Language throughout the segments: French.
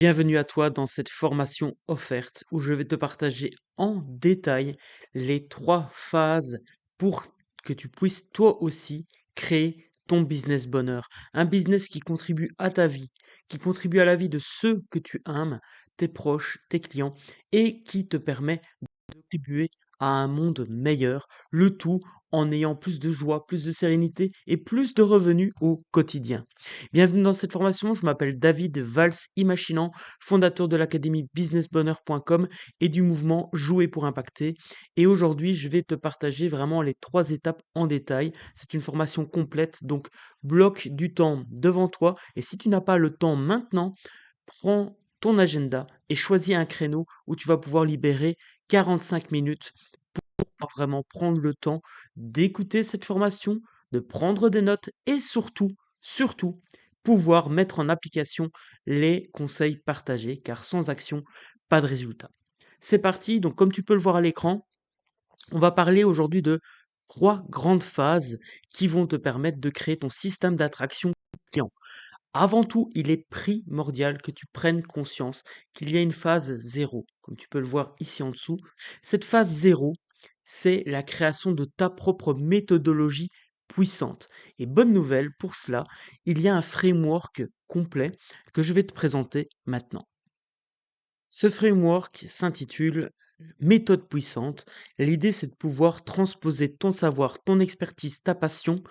Bienvenue à toi dans cette formation offerte où je vais te partager en détail les 3 phases pour que tu puisses toi aussi créer ton business bonheur. Un business qui contribue à ta vie, qui contribue à la vie de ceux que tu aimes, tes proches, tes clients et qui te permet contribuer à un monde meilleur, le tout en ayant plus de joie, plus de sérénité et plus de revenus au quotidien. Bienvenue dans cette formation, je m'appelle David Valls-Imaginant, fondateur de l'académie businessbonheur.com et du mouvement Jouer pour impacter. Et aujourd'hui, je vais te partager vraiment les 3 étapes en détail. C'est une formation complète, donc bloque du temps devant toi. Et si tu n'as pas le temps maintenant, prends ton agenda et choisis un créneau où tu vas pouvoir libérer 45 minutes pour vraiment prendre le temps d'écouter cette formation, de prendre des notes et surtout, pouvoir mettre en application les conseils partagés, car sans action, pas de résultat. C'est parti, donc comme tu peux le voir à l'écran, on va parler aujourd'hui de 3 grandes phases qui vont te permettre de créer ton système d'attraction client. Avant tout, il est primordial que tu prennes conscience qu'il y a une phase zéro, comme tu peux le voir ici en dessous. Cette phase zéro, c'est la création de ta propre méthodologie puissante. Et bonne nouvelle, pour cela, il y a un framework complet que je vais te présenter maintenant. Ce framework s'intitule Méthode puissante. L'idée, c'est de pouvoir transposer ton savoir, ton expertise, ta passion,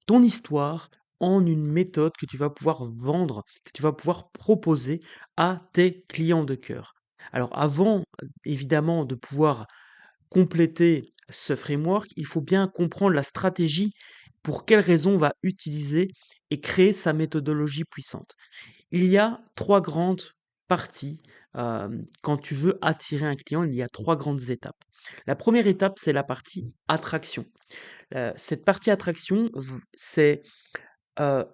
ton histoire en une méthode que tu vas pouvoir vendre, que tu vas pouvoir proposer à tes clients de cœur. Alors avant, évidemment, de pouvoir compléter ce framework, il faut bien comprendre la stratégie pour quelles raisons on va utiliser et créer sa méthodologie puissante. Il y a 3 grandes parties, quand tu veux attirer un client, il y a 3 grandes étapes. La première étape, c'est la partie attraction. Cette partie attraction, c'est heu,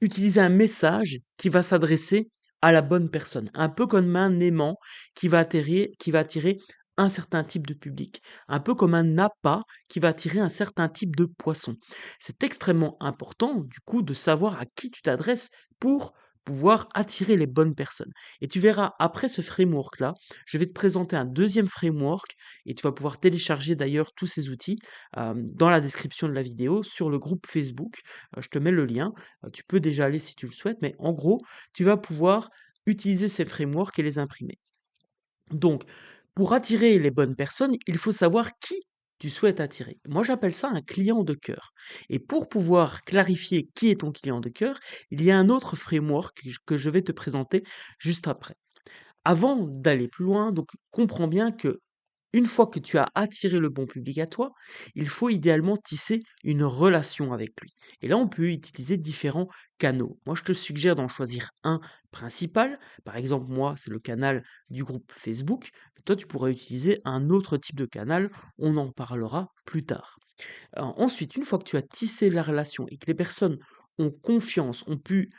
utiliser un message qui va s'adresser à la bonne personne. Un peu comme un aimant qui va attirer un certain type de public. Un peu comme un appât qui va attirer un certain type de poisson. C'est extrêmement important, du coup, de savoir à qui tu t'adresses pour pouvoir attirer les bonnes personnes. Et tu verras, après ce framework-là, je vais te présenter un deuxième framework et tu vas pouvoir télécharger d'ailleurs tous ces outils, dans la description de la vidéo sur le groupe Facebook. Je te mets le lien. Tu peux déjà aller si tu le souhaites, mais en gros, tu vas pouvoir utiliser ces frameworks et les imprimer. Donc, pour attirer les bonnes personnes, il faut savoir qui tu souhaites attirer. Moi, j'appelle ça un client de cœur. Et pour pouvoir clarifier qui est ton client de cœur, il y a un autre framework que je vais te présenter juste après. Avant d'aller plus loin, donc comprends bien que une fois que tu as attiré le bon public à toi, il faut idéalement tisser une relation avec lui. Et là, on peut utiliser différents canaux. Moi, je te suggère d'en choisir un principal. Par exemple, moi, c'est le canal du groupe Facebook. Mais toi, tu pourrais utiliser un autre type de canal. On en parlera plus tard. Ensuite, une fois que tu as tissé la relation et que les personnes ont confiance, ont pu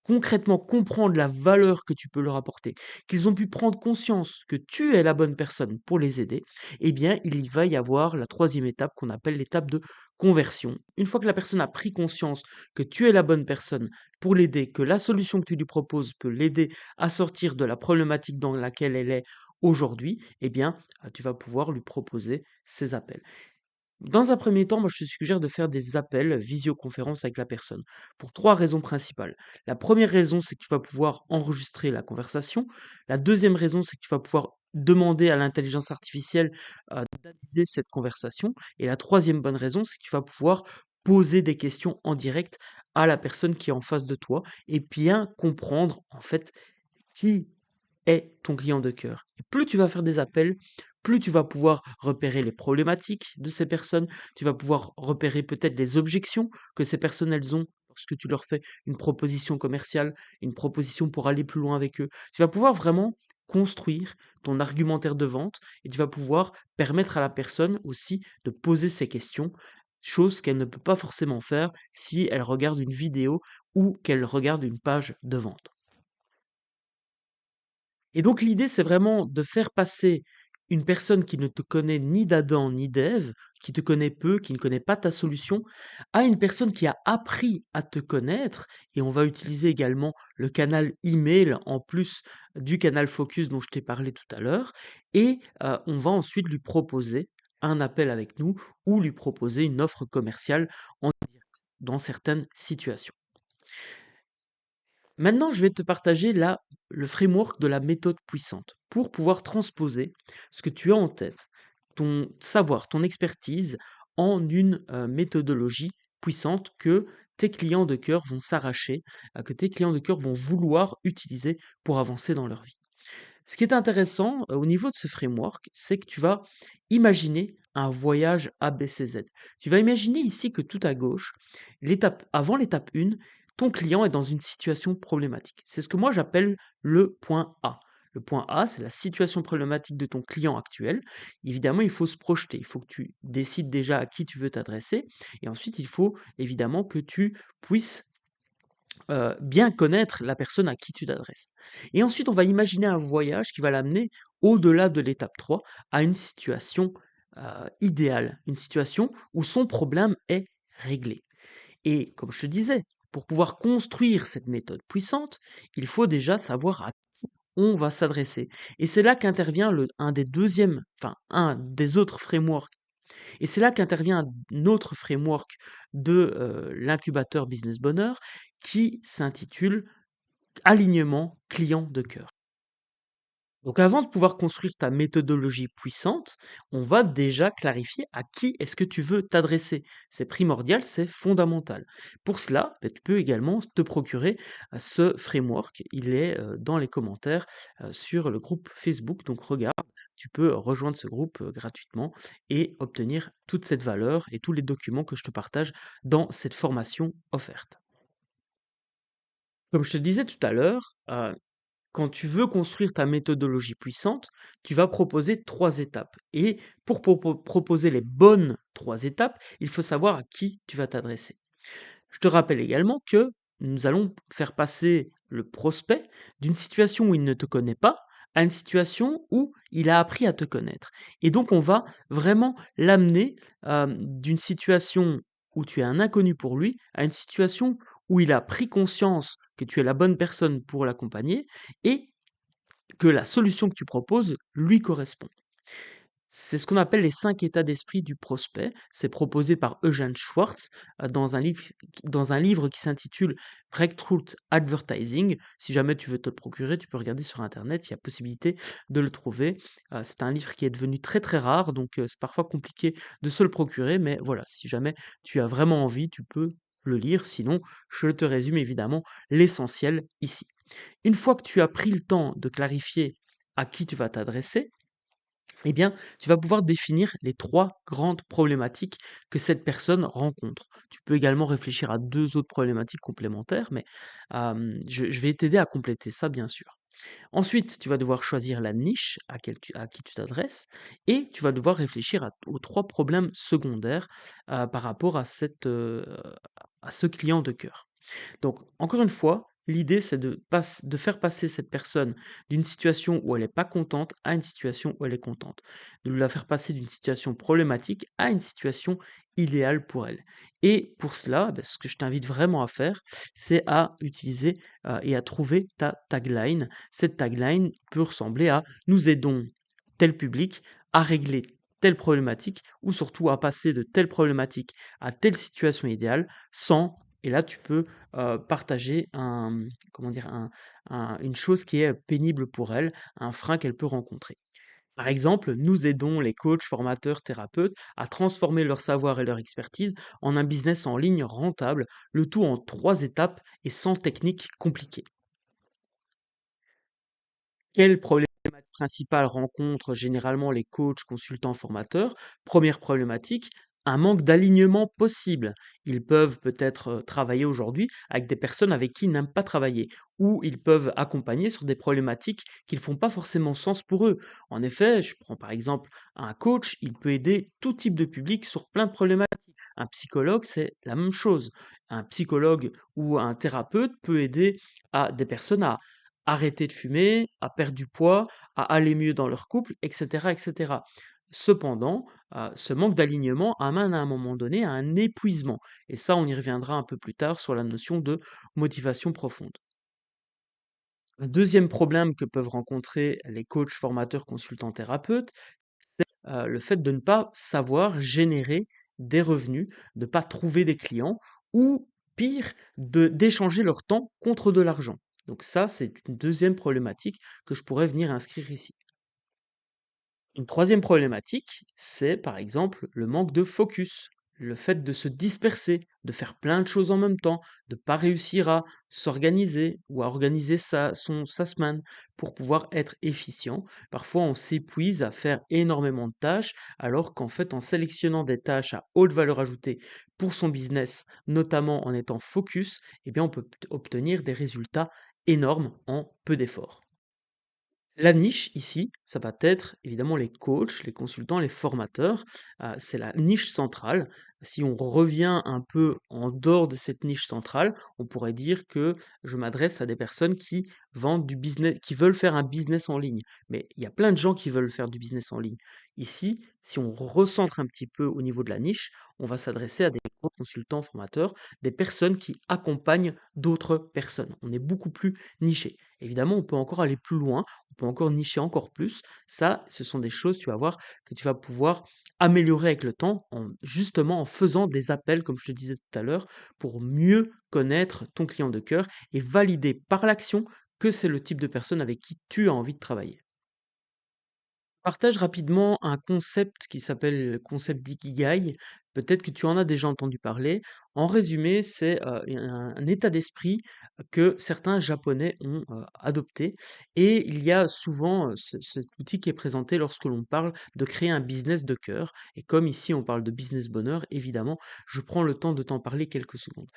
concrètement comprendre la valeur que tu peux leur apporter, qu'ils ont pu prendre conscience que tu es la bonne personne pour les aider, eh bien, il y va y avoir la troisième étape qu'on appelle l'étape de conversion. Une fois que la personne a pris conscience que tu es la bonne personne pour l'aider, que la solution que tu lui proposes peut l'aider à sortir de la problématique dans laquelle elle est aujourd'hui, eh bien, tu vas pouvoir lui proposer ces appels. Dans un premier temps, moi je te suggère de faire des appels visioconférence avec la personne pour 3 raisons principales. La première raison, c'est que tu vas pouvoir enregistrer la conversation. La deuxième raison, c'est que tu vas pouvoir demander à l'intelligence artificielle, d'analyser cette conversation et la troisième bonne raison, c'est que tu vas pouvoir poser des questions en direct à la personne qui est en face de toi et bien comprendre en fait qui est ton client de cœur. Et plus tu vas faire des appels, plus tu vas pouvoir repérer les problématiques de ces personnes, tu vas pouvoir repérer peut-être les objections que ces personnes elles ont lorsque tu leur fais une proposition commerciale, une proposition pour aller plus loin avec eux. Tu vas pouvoir vraiment construire ton argumentaire de vente et tu vas pouvoir permettre à la personne aussi de poser ses questions, chose qu'elle ne peut pas forcément faire si elle regarde une vidéo ou qu'elle regarde une page de vente. Et donc l'idée, c'est vraiment de faire passer une personne qui ne te connaît ni d'Adam ni d'Ève, qui te connaît peu, qui ne connaît pas ta solution, à une personne qui a appris à te connaître, et on va utiliser également le canal email en plus du canal focus dont je t'ai parlé tout à l'heure, et on va ensuite lui proposer un appel avec nous ou lui proposer une offre commerciale en direct dans certaines situations. Maintenant, je vais te partager le framework de la méthode puissante pour pouvoir transposer ce que tu as en tête, ton savoir, ton expertise en une méthodologie puissante que tes clients de cœur vont s'arracher, que tes clients de cœur vont vouloir utiliser pour avancer dans leur vie. Ce qui est intéressant au niveau de ce framework, c'est que tu vas imaginer un voyage ABCZ. Tu vas imaginer ici que tout à gauche, avant l'étape 1, ton client est dans une situation problématique. C'est ce que moi j'appelle le point A. Le point A, c'est la situation problématique de ton client actuel. Évidemment, il faut se projeter. Il faut que tu décides déjà à qui tu veux t'adresser. Et ensuite, il faut évidemment que tu puisses bien connaître la personne à qui tu t'adresses. Et ensuite, on va imaginer un voyage qui va l'amener au-delà de l'étape 3 à une situation idéale, une situation où son problème est réglé. Et comme je te disais, pour pouvoir construire cette méthode puissante, il faut déjà savoir à qui on va s'adresser. Et c'est là qu'intervient un des autres frameworks. Et c'est là qu'intervient un autre framework de l'incubateur Business Bonheur qui s'intitule Alignement client de cœur. Donc avant de pouvoir construire ta méthodologie puissante, on va déjà clarifier à qui est-ce que tu veux t'adresser. C'est primordial, c'est fondamental. Pour cela, tu peux également te procurer ce framework. Il est dans les commentaires sur le groupe Facebook. Donc regarde, tu peux rejoindre ce groupe gratuitement et obtenir toute cette valeur et tous les documents que je te partage dans cette formation offerte. Comme je te disais tout à l'heure, quand tu veux construire ta méthodologie puissante, tu vas proposer 3 étapes. Et pour proposer les bonnes 3 étapes, il faut savoir à qui tu vas t'adresser. Je te rappelle également que nous allons faire passer le prospect d'une situation où il ne te connaît pas à une situation où il a appris à te connaître. Et donc on va vraiment l'amener d'une situation où tu es un inconnu pour lui à une situation où il a pris conscience que tu es la bonne personne pour l'accompagner et que la solution que tu proposes lui correspond. C'est ce qu'on appelle les 5 états d'esprit du prospect. C'est proposé par Eugene Schwartz dans un livre qui s'intitule Breakthrough Advertising. Si jamais tu veux te le procurer, tu peux regarder sur Internet, il y a possibilité de le trouver. C'est un livre qui est devenu très très rare, donc c'est parfois compliqué de se le procurer, mais voilà, si jamais tu as vraiment envie, tu peux le lire. Sinon, je te résume évidemment l'essentiel ici. Une fois que tu as pris le temps de clarifier à qui tu vas t'adresser, eh bien, tu vas pouvoir définir les 3 grandes problématiques que cette personne rencontre. Tu peux également réfléchir à 2 autres problématiques complémentaires, mais je vais t'aider à compléter ça, bien sûr. Ensuite, tu vas devoir choisir la niche à qui tu t'adresses et tu vas devoir réfléchir aux 3 problèmes secondaires par rapport à ce client de cœur. Donc, encore une fois, l'idée, c'est de faire passer cette personne d'une situation où elle n'est pas contente à une situation où elle est contente. De la faire passer d'une situation problématique à une situation idéale pour elle. Et pour cela, ce que je t'invite vraiment à faire, c'est à utiliser et à trouver ta tagline. Cette tagline peut ressembler à nous aidons tel public à régler telle problématique ou surtout à passer de telle problématique à telle situation idéale sans, et là tu peux partager comment dire, une chose qui est pénible pour elle, un frein qu'elle peut rencontrer. Par exemple, nous aidons les coachs, formateurs, thérapeutes à transformer leur savoir et leur expertise en un business en ligne rentable, le tout en 3 étapes et sans technique compliquée. Quelle problématique principale rencontrent généralement les coachs, consultants, formateurs? Première problématique, un manque d'alignement possible. Ils peuvent peut-être travailler aujourd'hui avec des personnes avec qui ils n'aiment pas travailler, ou ils peuvent accompagner sur des problématiques qui ne font pas forcément sens pour eux. En effet, je prends par exemple un coach, il peut aider tout type de public sur plein de problématiques. Un psychologue, c'est la même chose. Un psychologue ou un thérapeute peut aider à des personnes arrêter de fumer, à perdre du poids, à aller mieux dans leur couple, etc., etc. Cependant, ce manque d'alignement amène à un moment donné à un épuisement. Et ça, on y reviendra un peu plus tard sur la notion de motivation profonde. Un deuxième problème que peuvent rencontrer les coachs, formateurs, consultants, thérapeutes, c'est le fait de ne pas savoir générer des revenus, de ne pas trouver des clients ou pire, d'échanger leur temps contre de l'argent. Donc ça, c'est une deuxième problématique que je pourrais venir inscrire ici. Une troisième problématique, c'est par exemple le manque de focus, le fait de se disperser, de faire plein de choses en même temps, de ne pas réussir à s'organiser ou à organiser sa semaine pour pouvoir être efficient. Parfois, on s'épuise à faire énormément de tâches, alors qu'en fait, en sélectionnant des tâches à haute valeur ajoutée pour son business, notamment en étant focus, eh bien, on peut obtenir des résultats énormes en peu d'efforts. La niche ici, ça va être évidemment les coachs, les consultants, les formateurs. C'est la niche centrale. Si on revient un peu en dehors de cette niche centrale, on pourrait dire que je m'adresse à des personnes qui vendent du business, qui veulent faire un business en ligne. Mais il y a plein de gens qui veulent faire du business en ligne. Ici, si on recentre un petit peu au niveau de la niche, on va s'adresser à des consultants, formateurs, des personnes qui accompagnent d'autres personnes. On est beaucoup plus niché. Évidemment, on peut encore aller plus loin, on peut encore nicher encore plus. Ça, ce sont des choses, tu vas voir, que tu vas pouvoir améliorer avec le temps, justement en faisant des appels, comme je te disais tout à l'heure, pour mieux connaître ton client de cœur et valider par l'action que c'est le type de personne avec qui tu as envie de travailler. Partage rapidement un concept qui s'appelle le concept d'ikigai. Peut-être que tu en as déjà entendu parler. En résumé, c'est un état d'esprit que certains Japonais ont adopté. Et il y a souvent cet outil qui est présenté lorsque l'on parle de créer un business de cœur. Et comme ici on parle de business bonheur, évidemment, je prends le temps de t'en parler quelques secondes.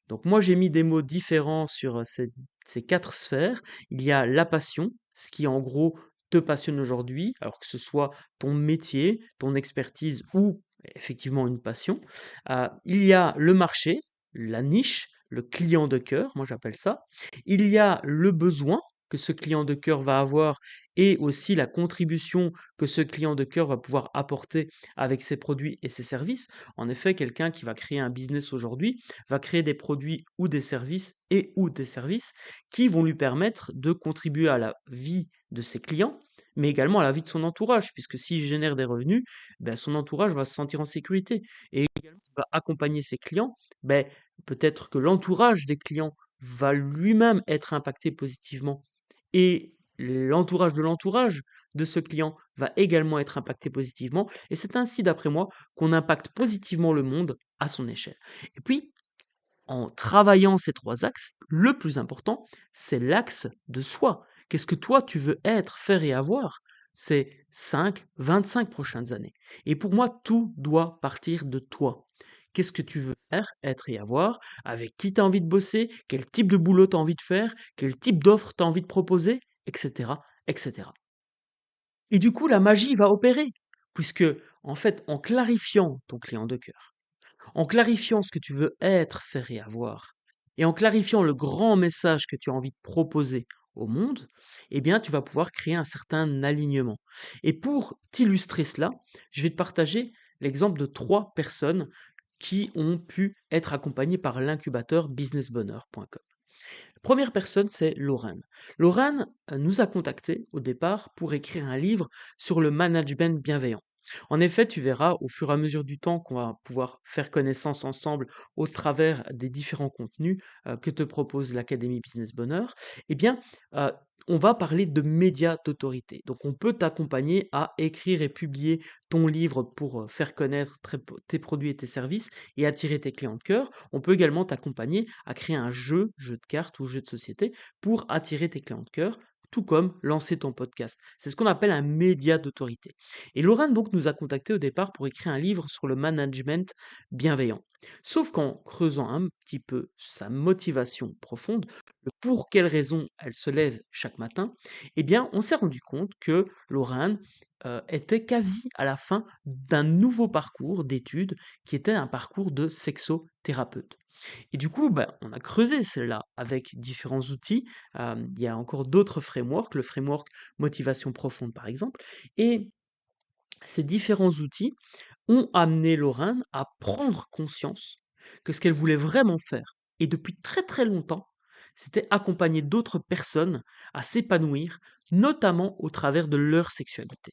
Donc moi, j'ai mis des mots différents sur ces 4 sphères. Il y a la passion, ce qui en gros te passionne aujourd'hui, alors que ce soit ton métier, ton expertise ou effectivement une passion. Il y a le marché, la niche, le client de cœur, moi j'appelle ça. Il y a le besoin que ce client de cœur va avoir et aussi la contribution que ce client de cœur va pouvoir apporter avec ses produits et ses services. En effet, quelqu'un qui va créer un business aujourd'hui va créer des produits ou des services et ou des services qui vont lui permettre de contribuer à la vie de ses clients, mais également à la vie de son entourage, puisque s'il génère des revenus, ben, son entourage va se sentir en sécurité. Et également, il va accompagner ses clients, ben, peut-être que l'entourage des clients va lui-même être impacté positivement. Et l'entourage de ce client va également être impacté positivement. Et c'est ainsi, d'après moi, qu'on impacte positivement le monde à son échelle. Et puis, en travaillant ces 3 axes, le plus important, c'est l'axe de soi. Qu'est-ce que toi tu veux être, faire et avoir ces 5 prochaines années? Et pour moi, tout doit partir de toi. Qu'est-ce que tu veux faire, être et avoir? Avec qui tu as envie de bosser? Quel type de boulot tu as envie de faire? Quel type d'offre tu as envie de proposer? Etc., etc. Et du coup, la magie va opérer, puisque, en fait, en clarifiant ton client de cœur, en clarifiant ce que tu veux être, faire et avoir, et en clarifiant le grand message que tu as envie de proposer au monde, eh bien, tu vas pouvoir créer un certain alignement. Et pour t'illustrer cela, je vais te partager l'exemple de 3 personnes qui ont pu être accompagnées par l'incubateur businessbonheur.com. La première personne, c'est Lorraine. Lorraine nous a contactés au départ pour écrire un livre sur le management bienveillant. En effet, tu verras au fur et à mesure du temps qu'on va pouvoir faire connaissance ensemble au travers des différents contenus que te propose l'Académie Business Bonheur, eh bien, euh, on va parler de médias d'autorité. Donc, on peut t'accompagner à écrire et publier ton livre pour faire connaître tes produits et tes services et attirer tes clients de cœur. On peut également t'accompagner à créer un jeu de cartes ou jeu de société pour attirer tes clients de cœur, tout comme lancer ton podcast. C'est ce qu'on appelle un média d'autorité. Et Lorraine donc nous a contacté au départ pour écrire un livre sur le management bienveillant. Sauf qu'en creusant un petit peu sa motivation profonde, le pour quelles raisons elle se lève chaque matin, eh bien on s'est rendu compte que Lorraine était quasi à la fin d'un nouveau parcours d'études qui était un parcours de sexothérapeute. Et du coup, bah, on a creusé celle-là avec différents outils. Il y a encore d'autres frameworks, le framework motivation profonde par exemple. Et ces différents outils ont amené Lorraine à prendre conscience que ce qu'elle voulait vraiment faire, et depuis très très longtemps, c'était accompagner d'autres personnes à s'épanouir, notamment au travers de leur sexualité.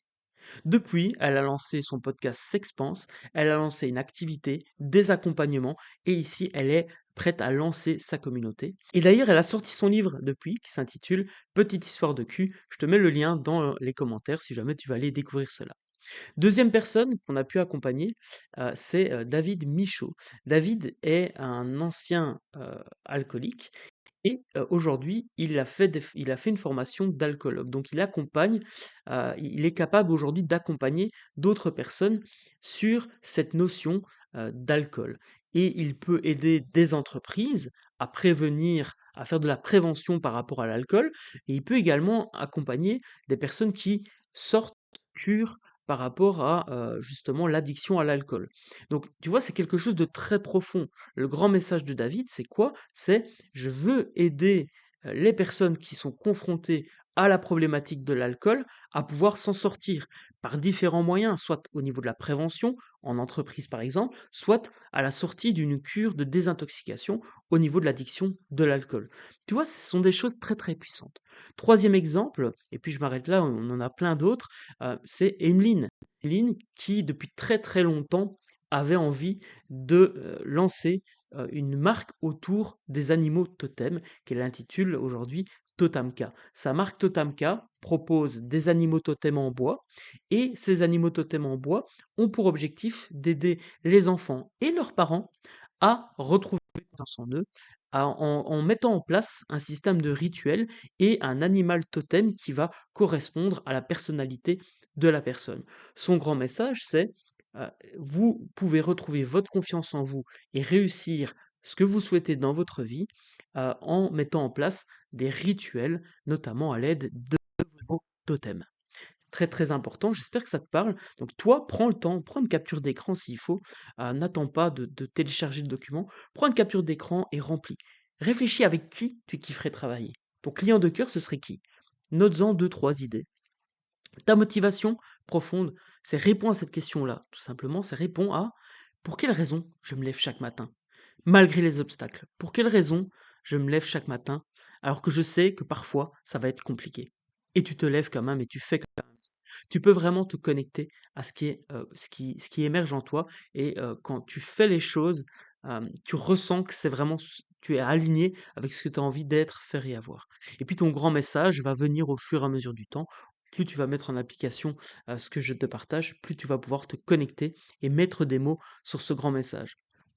Depuis, elle a lancé son podcast S'Expanse, elle a lancé une activité, des accompagnements, et ici, elle est prête à lancer sa communauté. Et d'ailleurs, elle a sorti son livre depuis, qui s'intitule Petite histoire de cul. Je te mets le lien dans les commentaires si jamais tu vas aller découvrir cela. Deuxième personne qu'on a pu accompagner, c'est, David Michaud. David est un ancien, alcoolique et aujourd'hui, il a fait une formation d'alcoologue. Donc il accompagne, il est capable aujourd'hui d'accompagner d'autres personnes sur cette notion, d'alcool, et il peut aider des entreprises à prévenir, à faire de la prévention par rapport à l'alcool, et il peut également accompagner des personnes qui sortent cure par rapport à, justement l'addiction à l'alcool. Donc tu vois, c'est quelque chose de très profond. Le grand message de David, c'est quoi? C'est: «Je veux aider, les personnes qui sont confrontées à la problématique de l'alcool à pouvoir s'en sortir par différents moyens, soit au niveau de la prévention, en entreprise par exemple, soit à la sortie d'une cure de désintoxication au niveau de l'addiction de l'alcool». Tu vois, ce sont des choses très, très puissantes. Troisième exemple, et puis je m'arrête là, on en a plein d'autres, c'est Emeline. Emeline qui, depuis très, très longtemps, avait envie de, lancer, une marque autour des animaux totems qu'elle intitule aujourd'hui Totamka. Sa marque Totamka propose des animaux totems en bois, et ces animaux totems en bois ont pour objectif d'aider les enfants et leurs parents à retrouver confiance en eux, en mettant en place un système de rituels et un animal totem qui va correspondre à la personnalité de la personne. Son grand message, c'est, heu, vous pouvez retrouver votre confiance en vous et réussir ce que vous souhaitez dans votre vie, en mettant en place des rituels, notamment à l'aide de vos totems. Très, très important, j'espère que ça te parle. Donc toi, prends le temps, prends une capture d'écran s'il faut, n'attends pas de télécharger le document, prends une capture d'écran et remplis. Réfléchis avec qui tu kifferais travailler. Ton client de cœur, ce serait qui? Note-en 2-3 idées. Ta motivation profonde, c'est réponds à cette question-là, tout simplement, c'est réponds à: «Pour quelle raison je me lève chaque matin? Malgré les obstacles, pour quelle raison je me lève chaque matin alors que je sais que parfois ça va être compliqué?» Et tu te lèves quand même et tu fais quand même. Tu peux vraiment te connecter à ce qui est, ce qui émerge en toi, et quand tu fais les choses, tu ressens que c'est vraiment tu es aligné avec ce que tu as envie d'être, faire et avoir. Et puis ton grand message va venir au fur et à mesure du temps. Plus tu vas mettre en application, ce que je te partage, plus tu vas pouvoir te connecter et mettre des mots sur ce grand message.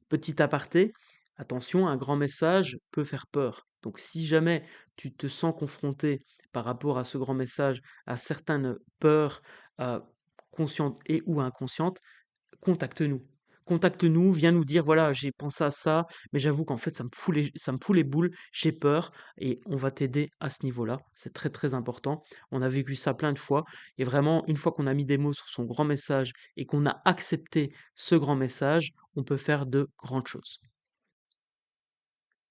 Petit aparté, attention, un grand message peut faire peur. Donc si jamais tu te sens confronté par rapport à ce grand message, à certaines peurs, heu, conscientes et ou inconscientes, contacte-nous. Contacte-nous, viens nous dire: «Voilà, j'ai pensé à ça, mais j'avoue qu'en fait ça me fout les boules, j'ai peur», et on va t'aider à ce niveau-là. C'est très, très important. On a vécu ça plein de fois, et vraiment une fois qu'on a mis des mots sur son grand message et qu'on a accepté ce grand message, on peut faire de grandes choses.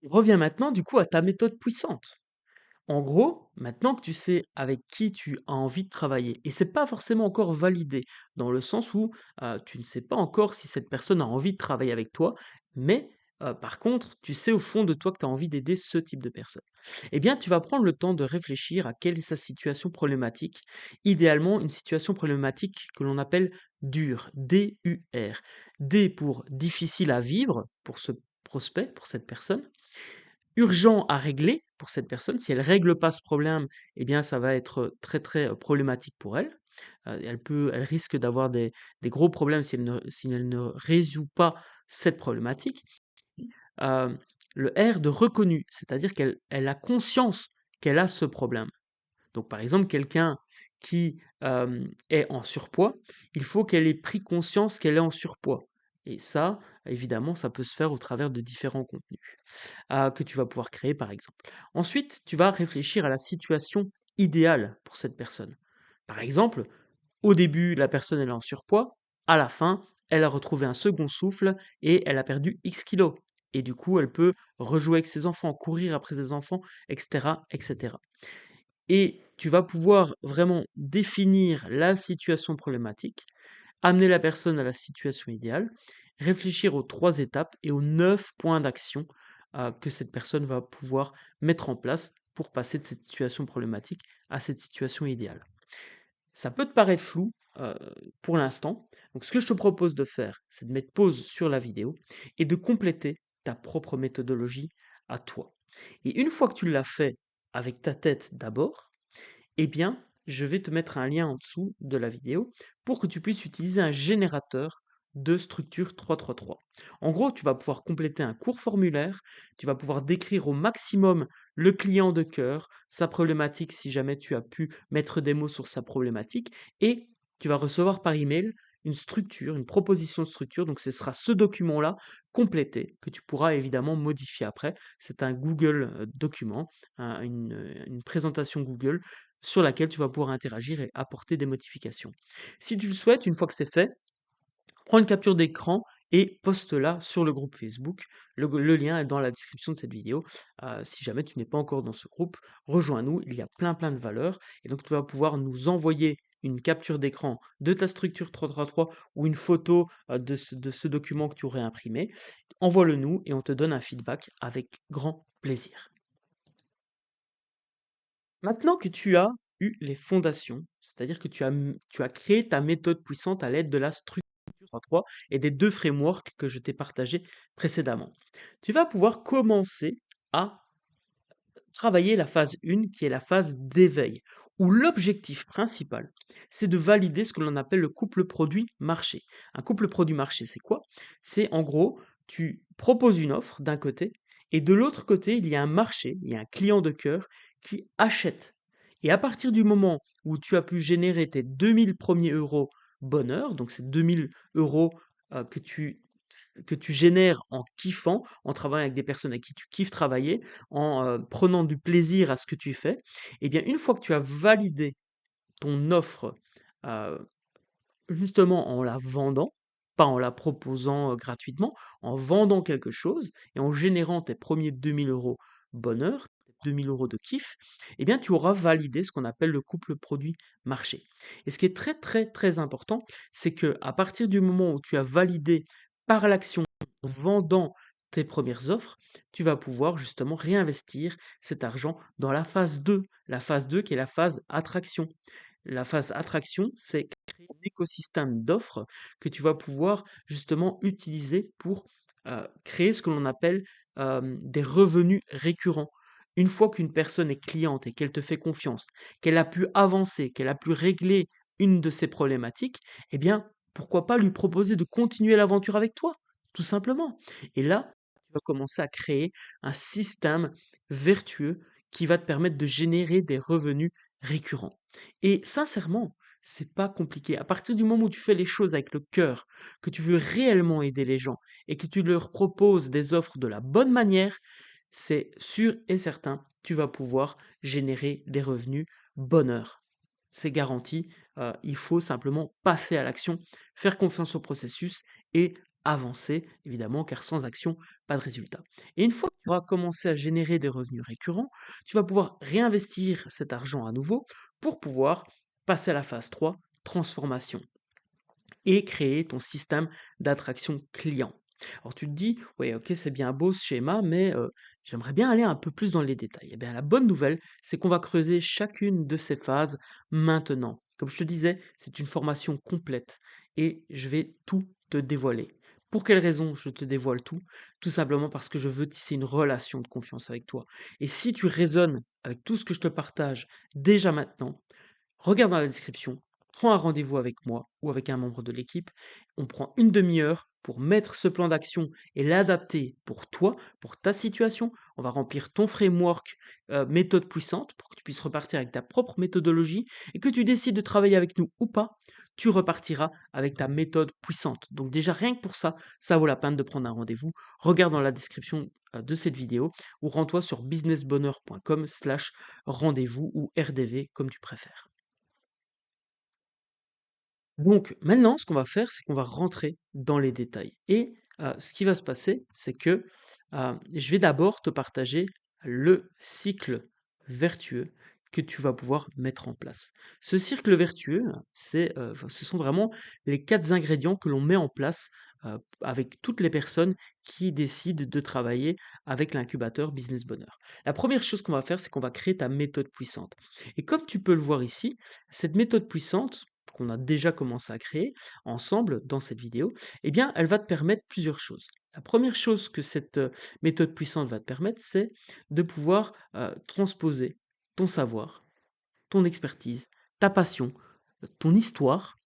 Reviens maintenant du coup à ta méthode puissante. En gros, maintenant que tu sais avec qui tu as envie de travailler, et c'est pas forcément encore validé, dans le sens où tu ne sais pas encore si cette personne a envie de travailler avec toi, mais par contre, tu sais au fond de toi que tu as envie d'aider ce type de personne. Eh bien, tu vas prendre le temps de réfléchir à quelle est sa situation problématique, idéalement une situation problématique que l'on appelle dure, D-U-R. D pour difficile à vivre pour ce prospect, pour cette personne. Urgent à régler pour cette personne. Si elle règle pas ce problème, eh bien ça va être très, très, problématique pour elle. Elle risque d'avoir des gros problèmes si elle ne résout pas cette problématique. Hem, le R de reconnu, c'est-à-dire qu'elle a conscience qu'elle a ce problème. Donc par exemple, quelqu'un qui, est en surpoids, il faut qu'elle ait pris conscience qu'elle est en surpoids, et ça, évidemment, ça peut se faire au travers de différents contenus, que tu vas pouvoir créer, par exemple. Ensuite, tu vas réfléchir à la situation idéale pour cette personne. Par exemple, au début, la personne elle est en surpoids, à la fin, elle a retrouvé un second souffle et elle a perdu X kilos. et du coup, elle peut rejouer avec ses enfants, courir après ses enfants, etc., etc. Et tu vas pouvoir vraiment définir la situation problématique, amener la personne à la situation idéale, réfléchir aux 3 étapes et aux 9 points d'action, que cette personne va pouvoir mettre en place pour passer de cette situation problématique à cette situation idéale. Ça peut te paraître flou, pour l'instant, donc ce que je te propose de faire, c'est de mettre pause sur la vidéo et de compléter ta propre méthodologie à toi. Et une fois que tu l'as fait avec ta tête d'abord, eh bien, je vais te mettre un lien en dessous de la vidéo pour que tu puisses utiliser un générateur de structure 333. En gros, tu vas pouvoir compléter un court formulaire, tu vas pouvoir décrire au maximum le client de cœur, sa problématique si jamais tu as pu mettre des mots sur sa problématique, et tu vas recevoir par email une structure, une proposition de structure. Donc ce sera ce document-là complété que tu pourras évidemment modifier après. C'est un Google document, une présentation Google sur laquelle tu vas pouvoir interagir et apporter des modifications. Si tu le souhaites, une fois que c'est fait, prends une capture d'écran et poste-la sur le groupe Facebook. Le lien est dans la description de cette vidéo. Si jamais tu n'es pas encore dans ce groupe, rejoins-nous. Il y a plein de valeurs. Et donc, tu vas pouvoir nous envoyer une capture d'écran de ta structure 333 ou une photo de ce document que tu aurais imprimé. Envoie-le nous et on te donne un feedback avec grand plaisir. Maintenant que tu as eu les fondations, c'est-à-dire que tu as créé ta méthode puissante à l'aide de la structure 3 et des 2 frameworks que je t'ai partagés précédemment, tu vas pouvoir commencer à travailler la phase 1 qui est la phase d'éveil, où l'objectif principal, c'est de valider ce que l'on appelle le couple produit-marché. Un couple produit-marché, c'est quoi? C'est en gros, tu proposes une offre d'un côté et de l'autre côté, il y a un marché, il y a un client de cœur qui achète. Et à partir du moment où tu as pu générer tes 2000 premiers euros bonheur, donc c'est 2000 euros que tu génères en kiffant, en travaillant avec des personnes avec qui tu kiffes travailler, en prenant du plaisir à ce que tu fais, et bien une fois que tu as validé ton offre, euh, justement en la vendant, pas en la proposant gratuitement, en vendant quelque chose et en générant tes premiers 2000 euros bonheur, 2000 euros de kiff, eh bien tu auras validé ce qu'on appelle le couple produit-marché. Et ce qui est très important, c'est que à partir du moment où tu as validé par l'action en vendant tes premières offres, tu vas pouvoir justement réinvestir cet argent dans la phase 2 qui est la phase attraction. La phase attraction, c'est créer un écosystème d'offres que tu vas pouvoir justement utiliser pour créer ce que l'on appelle des revenus récurrents. Une fois qu'une personne est cliente et qu'elle te fait confiance, qu'elle a pu avancer, qu'elle a pu régler une de ses problématiques, eh bien, pourquoi pas lui proposer de continuer l'aventure avec toi, tout simplement. Et là, tu vas commencer à créer un système vertueux qui va te permettre de générer des revenus récurrents. Et sincèrement, c'est pas compliqué. À partir du moment où tu fais les choses avec le cœur, que tu veux réellement aider les gens et que tu leur proposes des offres de la bonne manière, c'est sûr et certain, tu vas pouvoir générer des revenus bonheur. C'est garanti. Il faut simplement passer à l'action, faire confiance au processus et avancer, évidemment, car sans action, pas de résultat. Et une fois que tu auras commencé à générer des revenus récurrents, tu vas pouvoir réinvestir cet argent à nouveau pour pouvoir passer à la phase 3, transformation, et créer ton système d'attraction client. Alors tu te dis, ouais, ok, c'est bien beau ce schéma, mais j'aimerais bien aller un peu plus dans les détails. Eh bien, la bonne nouvelle, c'est qu'on va creuser chacune de ces phases maintenant. Comme je te disais, c'est une formation complète et je vais tout te dévoiler. Pour quelle raison je te dévoile tout? Tout simplement parce que je veux tisser une relation de confiance avec toi. Et si tu résonnes avec tout ce que je te partage déjà maintenant, regarde dans la description, prends un rendez-vous avec moi ou avec un membre de l'équipe. On prend une demi-heure pour mettre ce plan d'action et l'adapter pour toi, pour ta situation. On va remplir ton framework méthode puissante pour que tu puisses repartir avec ta propre méthodologie et que tu décides de travailler avec nous ou pas, tu repartiras avec ta méthode puissante. Donc déjà rien que pour ça, ça vaut la peine de prendre un rendez-vous. Regarde dans la description de cette vidéo ou rends-toi sur businessbonheur.com/rendez-vous ou RDV comme tu préfères. Donc maintenant, ce qu'on va faire, c'est qu'on va rentrer dans les détails. Et ce qui va se passer, c'est que je vais d'abord te partager le cycle vertueux que tu vas pouvoir mettre en place. Ce cercle vertueux, ce sont vraiment les 4 ingrédients que l'on met en place, avec toutes les personnes qui décident de travailler avec l'incubateur Business Bonheur. La première chose qu'on va faire, c'est qu'on va créer ta méthode puissante et comme tu peux le voir ici, cette méthode puissante qu'on a déjà commencé à créer ensemble dans cette vidéo, eh bien, elle va te permettre plusieurs choses. La première chose que cette méthode puissante va te permettre, c'est de pouvoir transposer ton savoir, ton expertise, ta passion, ton histoire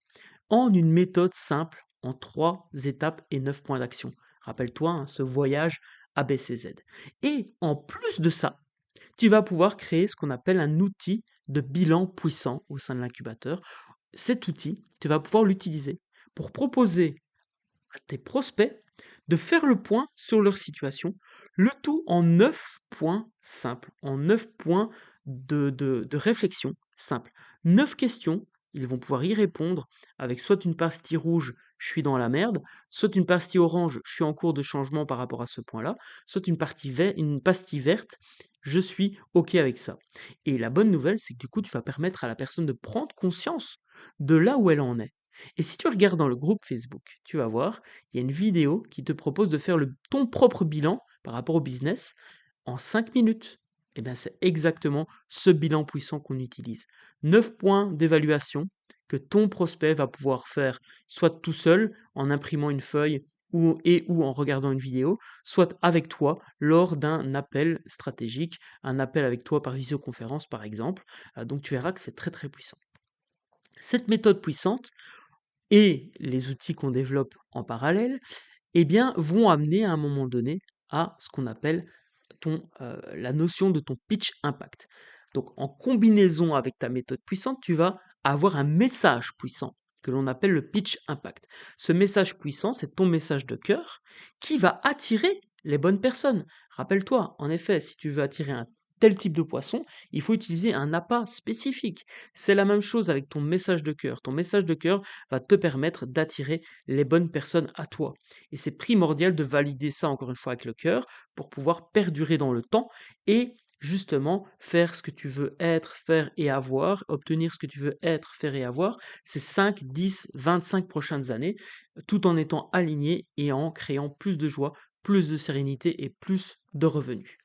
en une méthode simple en 3 étapes et 9 points d'action. Rappelle-toi, hein, ce voyage ABCZ. Et en plus de ça, tu vas pouvoir créer ce qu'on appelle un outil de bilan puissant au sein de l'incubateur. Cet outil, tu vas pouvoir l'utiliser pour proposer à tes prospects de faire le point sur leur situation, le tout en 9 points simples, en 9 points de réflexion simple. 9 questions, ils vont pouvoir y répondre avec soit une pastille rouge, je suis dans la merde, soit une pastille orange, je suis en cours de changement par rapport à ce point-là, soit une pastille verte, je suis OK avec ça. Et la bonne nouvelle, c'est que du coup, tu vas permettre à la personne de prendre conscience de là où elle en est. Et si tu regardes dans le groupe Facebook, tu vas voir, il y a une vidéo qui te propose de faire ton propre bilan par rapport au business en 5 minutes. Et bien, c'est exactement ce bilan puissant qu'on utilise. 9 points d'évaluation que ton prospect va pouvoir faire soit tout seul en imprimant une feuille ou en regardant une vidéo, soit avec toi lors d'un appel stratégique, un appel avec toi par visioconférence par exemple. Donc tu verras que c'est très très puissant. Cette méthode puissante, et les outils qu'on développe en parallèle, eh bien, vont amener à un moment donné à ce qu'on appelle la notion de ton pitch impact. Donc, en combinaison avec ta méthode puissante, tu vas avoir un message puissant que l'on appelle le pitch impact. Ce message puissant, c'est ton message de cœur qui va attirer les bonnes personnes. Rappelle-toi, en effet, si tu veux attirer un tel type de poisson, il faut utiliser un appât spécifique. C'est la même chose avec ton message de cœur. Ton message de cœur va te permettre d'attirer les bonnes personnes à toi. Et c'est primordial de valider ça encore une fois avec le cœur pour pouvoir perdurer dans le temps et justement faire ce que tu veux être, faire et avoir, obtenir ce que tu veux être, faire et avoir ces 5, 10, 25 prochaines années, tout en étant aligné et en créant plus de joie, plus de sérénité et plus de revenus.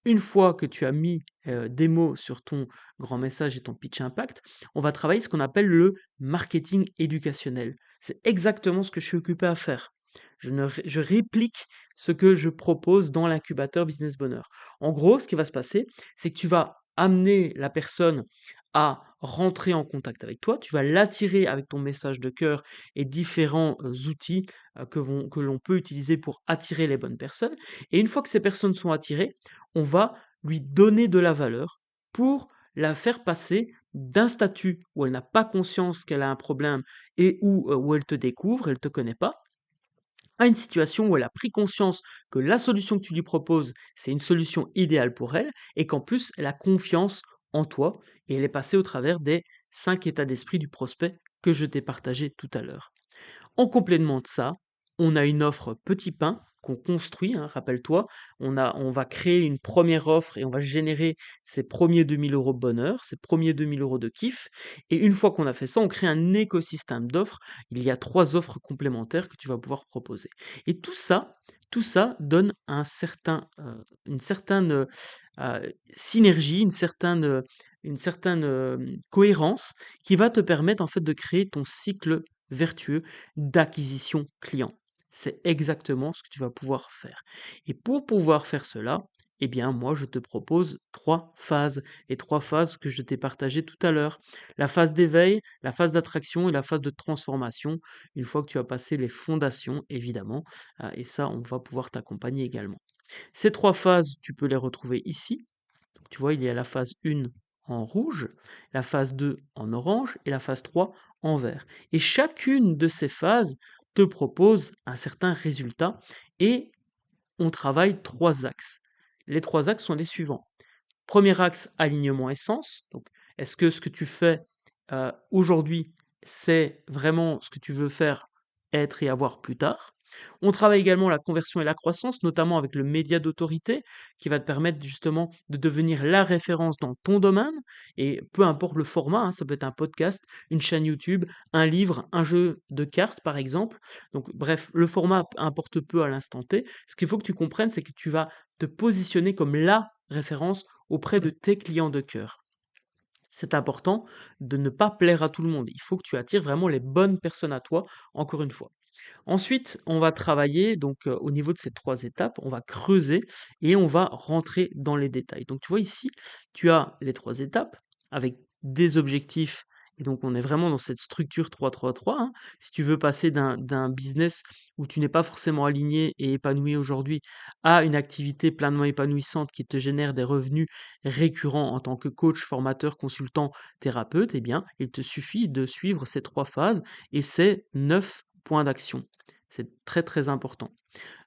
Une fois que tu as mis des mots sur ton grand message et ton pitch impact, on va travailler ce qu'on appelle le marketing éducationnel. C'est exactement ce que je suis occupé à faire. Je réplique ce que je propose dans l'incubateur Business Bonheur. En gros, ce qui va se passer, c'est que tu vas amener la personne à rentrer en contact avec toi, tu vas l'attirer avec ton message de cœur et différents outils que l'on peut utiliser pour attirer les bonnes personnes. Et une fois que ces personnes sont attirées, on va lui donner de la valeur pour la faire passer d'un statut où elle n'a pas conscience qu'elle a un problème et où elle te découvre, elle ne te connaît pas, à une situation où elle a pris conscience que la solution que tu lui proposes, c'est une solution idéale pour elle et qu'en plus, elle a confiance en toi et elle est passée au travers des 5 états d'esprit du prospect que je t'ai partagé tout à l'heure. En complément de ça, on a une offre petit pain qu'on construit, hein, rappelle-toi, on va créer une première offre et on va générer ces premiers 2000 euros de bonheur, ces premiers 2000 euros de kiff. Et une fois qu'on a fait ça, on crée un écosystème d'offres. Il y a 3 offres complémentaires que tu vas pouvoir proposer. Et tout ça donne une certaine synergie, une certaine cohérence qui va te permettre en fait de créer ton cycle vertueux d'acquisition client. C'est exactement ce que tu vas pouvoir faire. Et pour pouvoir faire cela, eh bien, moi, je te propose 3 phases, les 3 phases que je t'ai partagées tout à l'heure. La phase d'éveil, la phase d'attraction et la phase de transformation, une fois que tu as passé les fondations, évidemment, et ça, on va pouvoir t'accompagner également. Ces 3 phases, tu peux les retrouver ici. Donc, tu vois, il y a la phase 1 en rouge, la phase 2 en orange et la phase 3 en vert. Et chacune de ces phases te propose un certain résultat et on travaille 3 axes. Les 3 axes sont les suivants. Premier axe, alignement essence. Donc, est-ce que ce que tu fais aujourd'hui, c'est vraiment ce que tu veux faire, être et avoir plus tard? On travaille également la conversion et la croissance, notamment avec le média d'autorité, qui va te permettre justement de devenir la référence dans ton domaine, et peu importe le format, hein, ça peut être un podcast, une chaîne YouTube, un livre, un jeu de cartes par exemple. Donc bref, le format importe peu à l'instant T. Ce qu'il faut que tu comprennes, c'est que tu vas te positionner comme la référence auprès de tes clients de cœur. C'est important de ne pas plaire à tout le monde. Il faut que tu attires vraiment les bonnes personnes à toi, encore une fois. Ensuite, on va travailler donc au niveau de ces 3 étapes, on va creuser et on va rentrer dans les détails. Donc tu vois ici, tu as les 3 étapes avec des objectifs et donc on est vraiment dans cette structure 3-3-3, hein. Si tu veux passer d'un business où tu n'es pas forcément aligné et épanoui aujourd'hui à une activité pleinement épanouissante qui te génère des revenus récurrents en tant que coach, formateur, consultant, thérapeute, eh bien, il te suffit de suivre ces 3 phases et ces 9 points d'action. C'est très très important.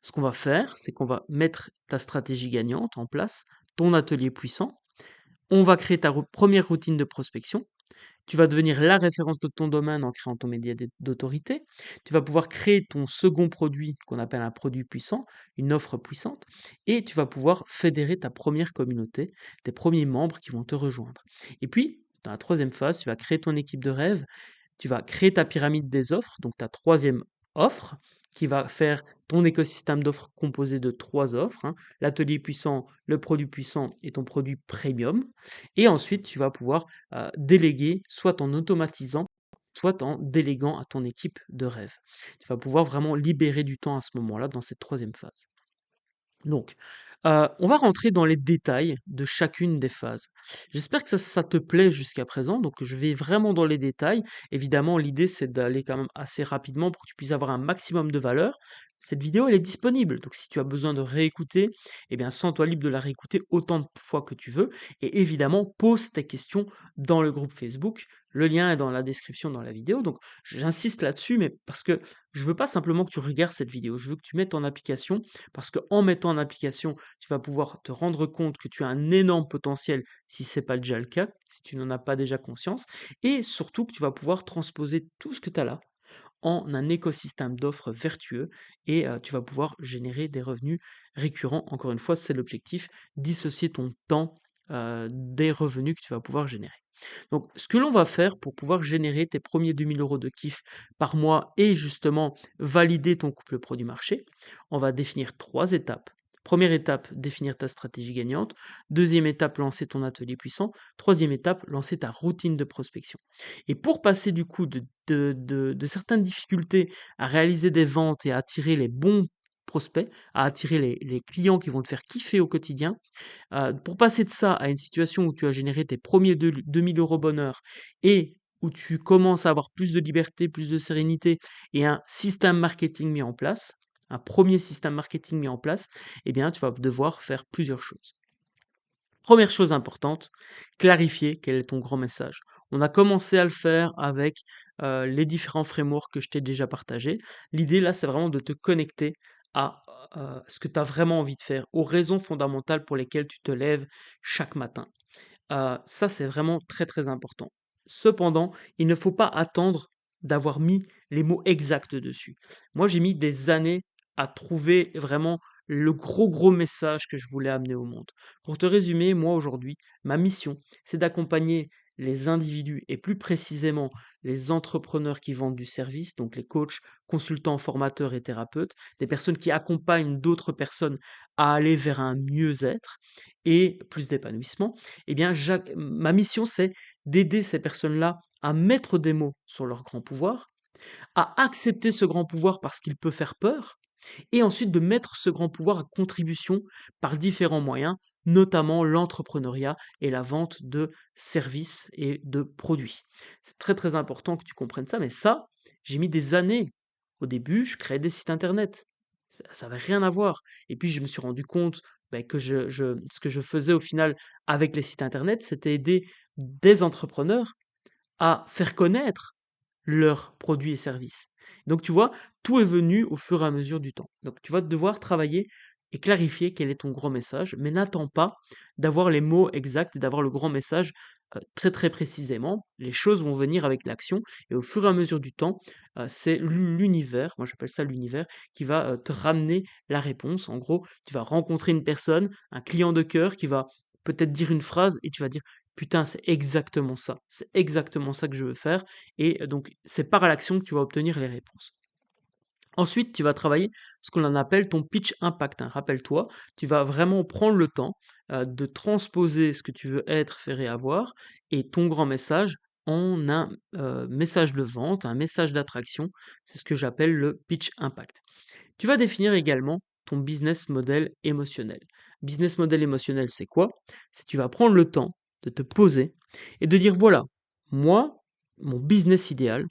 Ce qu'on va faire, c'est qu'on va mettre ta stratégie gagnante en place, ton atelier puissant. On va créer ta première routine de prospection. Tu vas devenir la référence de ton domaine en créant ton média d'autorité. Tu vas pouvoir créer ton second produit qu'on appelle un produit puissant, une offre puissante, et tu vas pouvoir fédérer ta première communauté, tes premiers membres qui vont te rejoindre. Et puis, dans la troisième phase, tu vas créer ton équipe de rêve, tu vas créer ta pyramide des offres, donc ta troisième offre, qui va faire ton écosystème d'offres composé de 3 offres, hein, l'atelier puissant, le produit puissant et ton produit premium. Et ensuite, tu vas pouvoir déléguer, soit en automatisant, soit en déléguant à ton équipe de rêve. Tu vas pouvoir vraiment libérer du temps à ce moment-là dans cette troisième phase. Donc, on va rentrer dans les détails de chacune des phases. J'espère que ça te plaît jusqu'à présent, donc je vais vraiment dans les détails. Évidemment, l'idée, c'est d'aller quand même assez rapidement pour que tu puisses avoir un maximum de valeur. Cette vidéo, elle est disponible, donc si tu as besoin de réécouter, eh bien, sens-toi libre de la réécouter autant de fois que tu veux. Et évidemment, pose tes questions dans le groupe Facebook. Le lien est dans la description dans la vidéo. Donc, j'insiste là-dessus, mais parce que je veux pas simplement que tu regardes cette vidéo, je veux que tu mettes en application parce qu'en mettant en application, tu vas pouvoir te rendre compte que tu as un énorme potentiel si ce n'est pas déjà le cas, si tu n'en as pas déjà conscience, et surtout que tu vas pouvoir transposer tout ce que tu as là en un écosystème d'offres vertueux et tu vas pouvoir générer des revenus récurrents. Encore une fois, c'est l'objectif, dissocier ton temps des revenus que tu vas pouvoir générer. Donc, ce que l'on va faire pour pouvoir générer tes premiers 2 000 € de kiff par mois et justement valider ton couple produit-marché, on va définir 3 étapes. Première étape, définir ta stratégie gagnante. Deuxième étape, lancer ton atelier puissant. Troisième étape, lancer ta routine de prospection. Et pour passer du coup de certaines difficultés à réaliser des ventes et à attirer les bons prospects, à attirer les clients qui vont te faire kiffer au quotidien, pour passer de ça à une situation où tu as généré tes premiers 2 000 € bonheur et où tu commences à avoir plus de liberté, plus de sérénité et un système marketing mis en place, un premier système marketing mis en place, eh bien, tu vas devoir faire plusieurs choses. Première chose importante, clarifier quel est ton grand message. On a commencé à le faire avec les différents frameworks que je t'ai déjà partagés. L'idée là, c'est vraiment de te connecter à ce que tu as vraiment envie de faire, aux raisons fondamentales pour lesquelles tu te lèves chaque matin. Ça, c'est vraiment très très important. Cependant, il ne faut pas attendre d'avoir mis les mots exacts dessus. Moi, j'ai mis des années à trouver vraiment le gros message que je voulais amener au monde. Pour te résumer, moi aujourd'hui, ma mission, c'est d'accompagner les individus et plus précisément les entrepreneurs qui vendent du service, donc les coachs, consultants, formateurs et thérapeutes, des personnes qui accompagnent d'autres personnes à aller vers un mieux-être et plus d'épanouissement. Eh bien, ma mission, c'est d'aider ces personnes-là à mettre des mots sur leur grand pouvoir, à accepter ce grand pouvoir parce qu'il peut faire peur, et ensuite de mettre ce grand pouvoir à contribution par différents moyens, notamment l'entrepreneuriat et la vente de services et de produits. C'est très très important que tu comprennes ça, mais ça, j'ai mis des années. Au début, je créais des sites internet. Ça n'avait rien à voir. Et puis, je me suis rendu compte que ce que je faisais au final avec les sites internet, c'était aider des entrepreneurs à faire connaître leurs produits et services. Donc tu vois, tout est venu au fur et à mesure du temps. Donc tu vas devoir travailler et clarifier quel est ton grand message, mais n'attends pas d'avoir les mots exacts et d'avoir le grand message très, très précisément, les choses vont venir avec l'action et au fur et à mesure du temps, c'est l'univers, moi j'appelle ça l'univers, qui va, te ramener la réponse. En gros, tu vas rencontrer une personne, un client de cœur qui va peut-être dire une phrase et tu vas dire: «Putain, c'est exactement ça que je veux faire» et donc c'est par l'action que tu vas obtenir les réponses. Ensuite, tu vas travailler ce qu'on en appelle ton pitch impact, hein. Rappelle-toi, tu vas vraiment prendre le temps, de transposer ce que tu veux être, faire et avoir et ton grand message en un, message de vente, un message d'attraction. C'est ce que j'appelle le pitch impact. Tu vas définir également ton business model émotionnel. Business model émotionnel, c'est quoi? C'est tu vas prendre le temps de te poser et de dire: «Voilà, moi, mon business idéal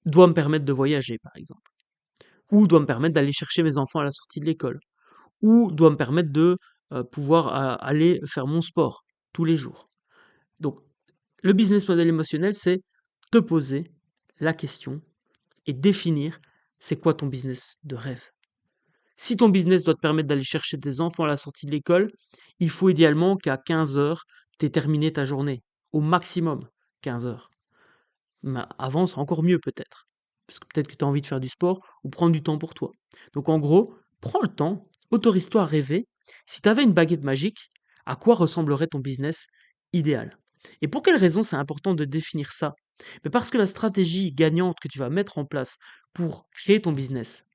doit me permettre de voyager», par exemple. Ou doit me permettre d'aller chercher mes enfants à la sortie de l'école, ou doit me permettre de, pouvoir aller faire mon sport tous les jours. Donc le business model émotionnel, c'est te poser la question et définir c'est quoi ton business de rêve. Si ton business doit te permettre d'aller chercher tes enfants à la sortie de l'école, il faut idéalement qu'à 15 heures, tu aies terminé ta journée. Au maximum 15 heures. Mais avant, c'est encore mieux peut-être. Parce que peut-être que tu as envie de faire du sport ou prendre du temps pour toi. Donc en gros, prends le temps, autorise-toi à rêver. Si tu avais une baguette magique, à quoi ressemblerait ton business idéal? Et pour quelle raison c'est important de définir ça? Mais parce que la stratégie gagnante que tu vas mettre en place pour créer ton business,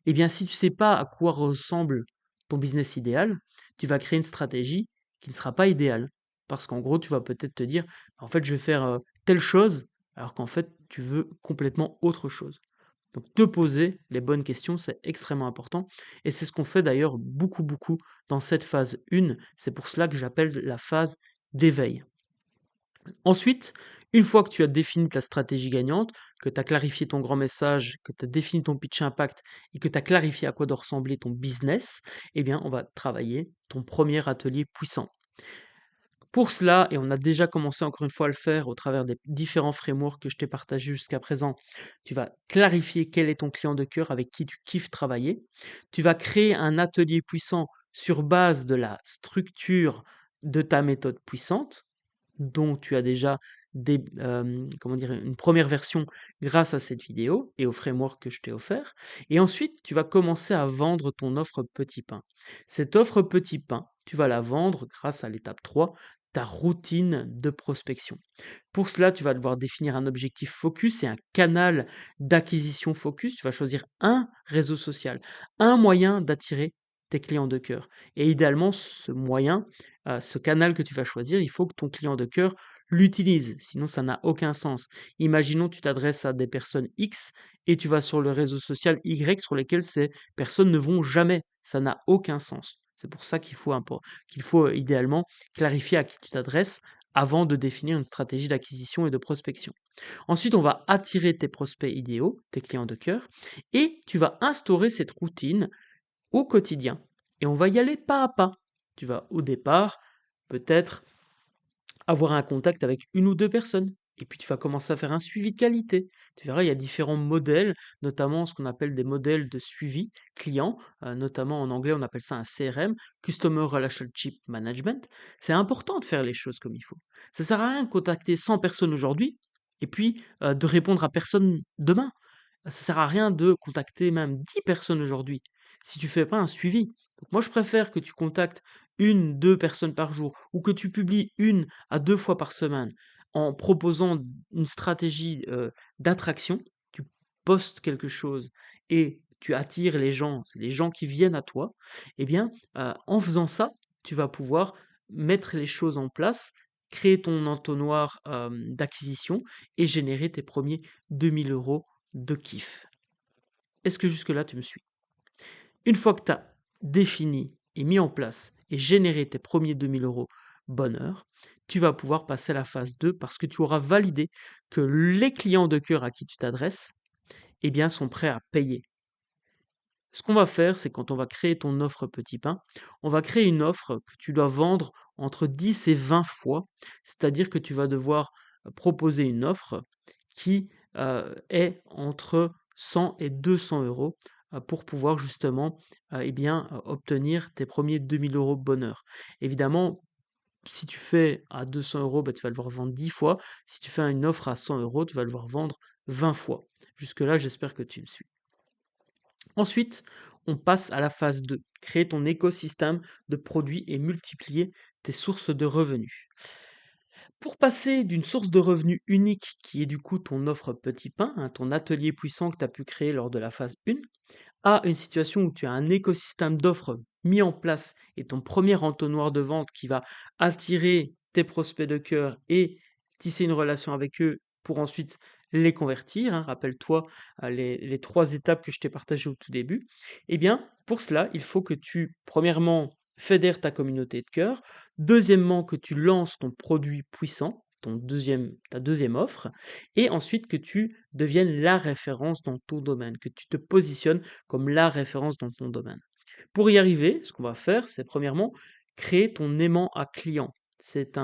eh bien si tu ne sais pas à quoi ressemble ton business idéal, tu vas créer une stratégie qui ne sera pas idéale. Parce qu'en gros, tu vas peut-être te dire, en fait, je vais faire telle chose, alors qu'en fait, tu veux complètement autre chose. Donc, te poser les bonnes questions, c'est extrêmement important. Et c'est ce qu'on fait d'ailleurs beaucoup, beaucoup dans cette phase 1. C'est pour cela que j'appelle la phase d'éveil. Ensuite, une fois que tu as défini ta stratégie gagnante, que tu as clarifié ton grand message, que tu as défini ton pitch impact et que tu as clarifié à quoi doit ressembler ton business, eh bien, on va travailler ton premier atelier puissant. Pour cela, et on a déjà commencé encore une fois à le faire au travers des différents frameworks que je t'ai partagés jusqu'à présent, tu vas clarifier quel est ton client de cœur avec qui tu kiffes travailler. Tu vas créer un atelier puissant sur base de la structure de ta méthode puissante, dont tu as déjà comment dire, une première version grâce à cette vidéo et au framework que je t'ai offert. Et ensuite, tu vas commencer à vendre ton offre petit pain. Cette offre petit pain, tu vas la vendre grâce à l'étape 3, ta routine de prospection. Pour cela, tu vas devoir définir un objectif focus et un canal d'acquisition focus. Tu vas choisir un réseau social, un moyen d'attirer tes clients de cœur. Et idéalement, ce moyen, ce canal que tu vas choisir, il faut que ton client de cœur l'utilise. Sinon, ça n'a aucun sens. Imaginons que tu t'adresses à des personnes X et tu vas sur le réseau social Y sur lesquels ces personnes ne vont jamais. Ça n'a aucun sens. C'est pour ça qu'il faut idéalement clarifier à qui tu t'adresses avant de définir une stratégie d'acquisition et de prospection. Ensuite, on va attirer tes prospects idéaux, tes clients de cœur, et tu vas instaurer cette routine au quotidien. Et on va y aller pas à pas. Tu vas au départ peut-être avoir un contact avec une ou deux personnes. Et puis tu vas commencer à faire un suivi de qualité. Tu verras, il y a différents modèles, notamment ce qu'on appelle des modèles de suivi client, notamment en anglais on appelle ça un CRM, Customer Relationship Management. C'est important de faire les choses comme il faut. Ça sert à rien de contacter 100 personnes aujourd'hui et puis de répondre à personne demain. Ça sert à rien de contacter même 10 personnes aujourd'hui si tu fais pas un suivi. Donc moi, je préfère que tu contactes une, deux personnes par jour ou que tu publies une à deux fois par semaine en proposant une stratégie d'attraction. Tu postes quelque chose et tu attires les gens, c'est les gens qui viennent à toi. Eh bien, en faisant ça, tu vas pouvoir mettre les choses en place, créer ton entonnoir d'acquisition et générer tes premiers 2 000 € de kiff. Est-ce que jusque-là, tu me suis? Une fois que tu as défini et mis en place et généré tes premiers 2 000 € bonheur, tu vas pouvoir passer à la phase 2 parce que tu auras validé que les clients de cœur à qui tu t'adresses, eh bien, sont prêts à payer. Ce qu'on va faire, c'est quand on va créer ton offre petit pain, on va créer une offre que tu dois vendre entre 10 et 20 fois, c'est-à-dire que tu vas devoir proposer une offre qui est entre 100 et 200 € pour pouvoir justement obtenir tes premiers 2 000 € bonheur. Évidemment, si tu fais à 200 euros, bah, tu vas devoir vendre 10 fois. Si tu fais une offre à 100 euros, tu vas devoir vendre 20 fois. Jusque-là, j'espère que tu me suis. Ensuite, on passe à la phase 2, créer ton écosystème de produits et multiplier tes sources de revenus. Pour passer d'une source de revenus unique, qui est du coup ton offre petit pain, hein, ton atelier puissant que tu as pu créer lors de la phase 1, à une situation où tu as un écosystème d'offres mis en place et ton premier entonnoir de vente qui va attirer tes prospects de cœur et tisser une relation avec eux pour ensuite les convertir, hein. Rappelle-toi les trois étapes que je t'ai partagées au tout début. Eh bien, pour cela, il faut que tu, premièrement, fédères ta communauté de cœur. Deuxièmement, que tu lances ton produit puissant, ta deuxième offre. Et ensuite, que tu deviennes la référence dans ton domaine, que tu te positionnes comme la référence dans ton domaine. Pour y arriver, ce qu'on va faire, c'est premièrement créer ton aimant à client. C'est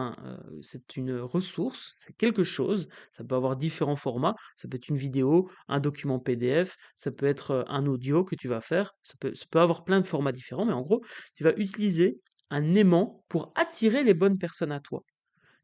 une ressource, c'est quelque chose, ça peut avoir différents formats, ça peut être une vidéo, un document PDF, ça peut être un audio que tu vas faire, ça peut avoir plein de formats différents, mais en gros, tu vas utiliser un aimant pour attirer les bonnes personnes à toi.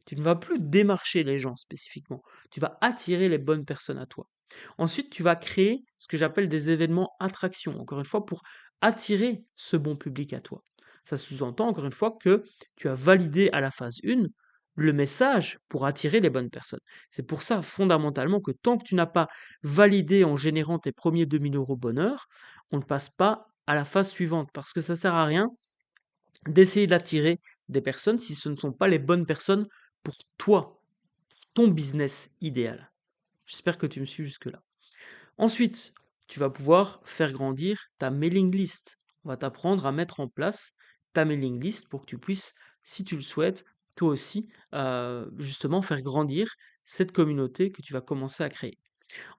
Tu ne vas plus démarcher les gens spécifiquement, tu vas attirer les bonnes personnes à toi. Ensuite, tu vas créer ce que j'appelle des événements attractions, encore une fois, pour attirer ce bon public à toi. Ça sous-entend, encore une fois, que tu as validé à la phase 1 le message pour attirer les bonnes personnes. C'est pour ça, fondamentalement, que tant que tu n'as pas validé en générant tes premiers 2000 euros bonheur, on ne passe pas à la phase suivante, parce que ça ne sert à rien d'essayer d'attirer des personnes si ce ne sont pas les bonnes personnes pour toi, pour ton business idéal. J'espère que tu me suis jusque-là. Ensuite, tu vas pouvoir faire grandir ta mailing list. On va t'apprendre à mettre en place ta mailing list pour que tu puisses, si tu le souhaites, toi aussi, justement faire grandir cette communauté que tu vas commencer à créer.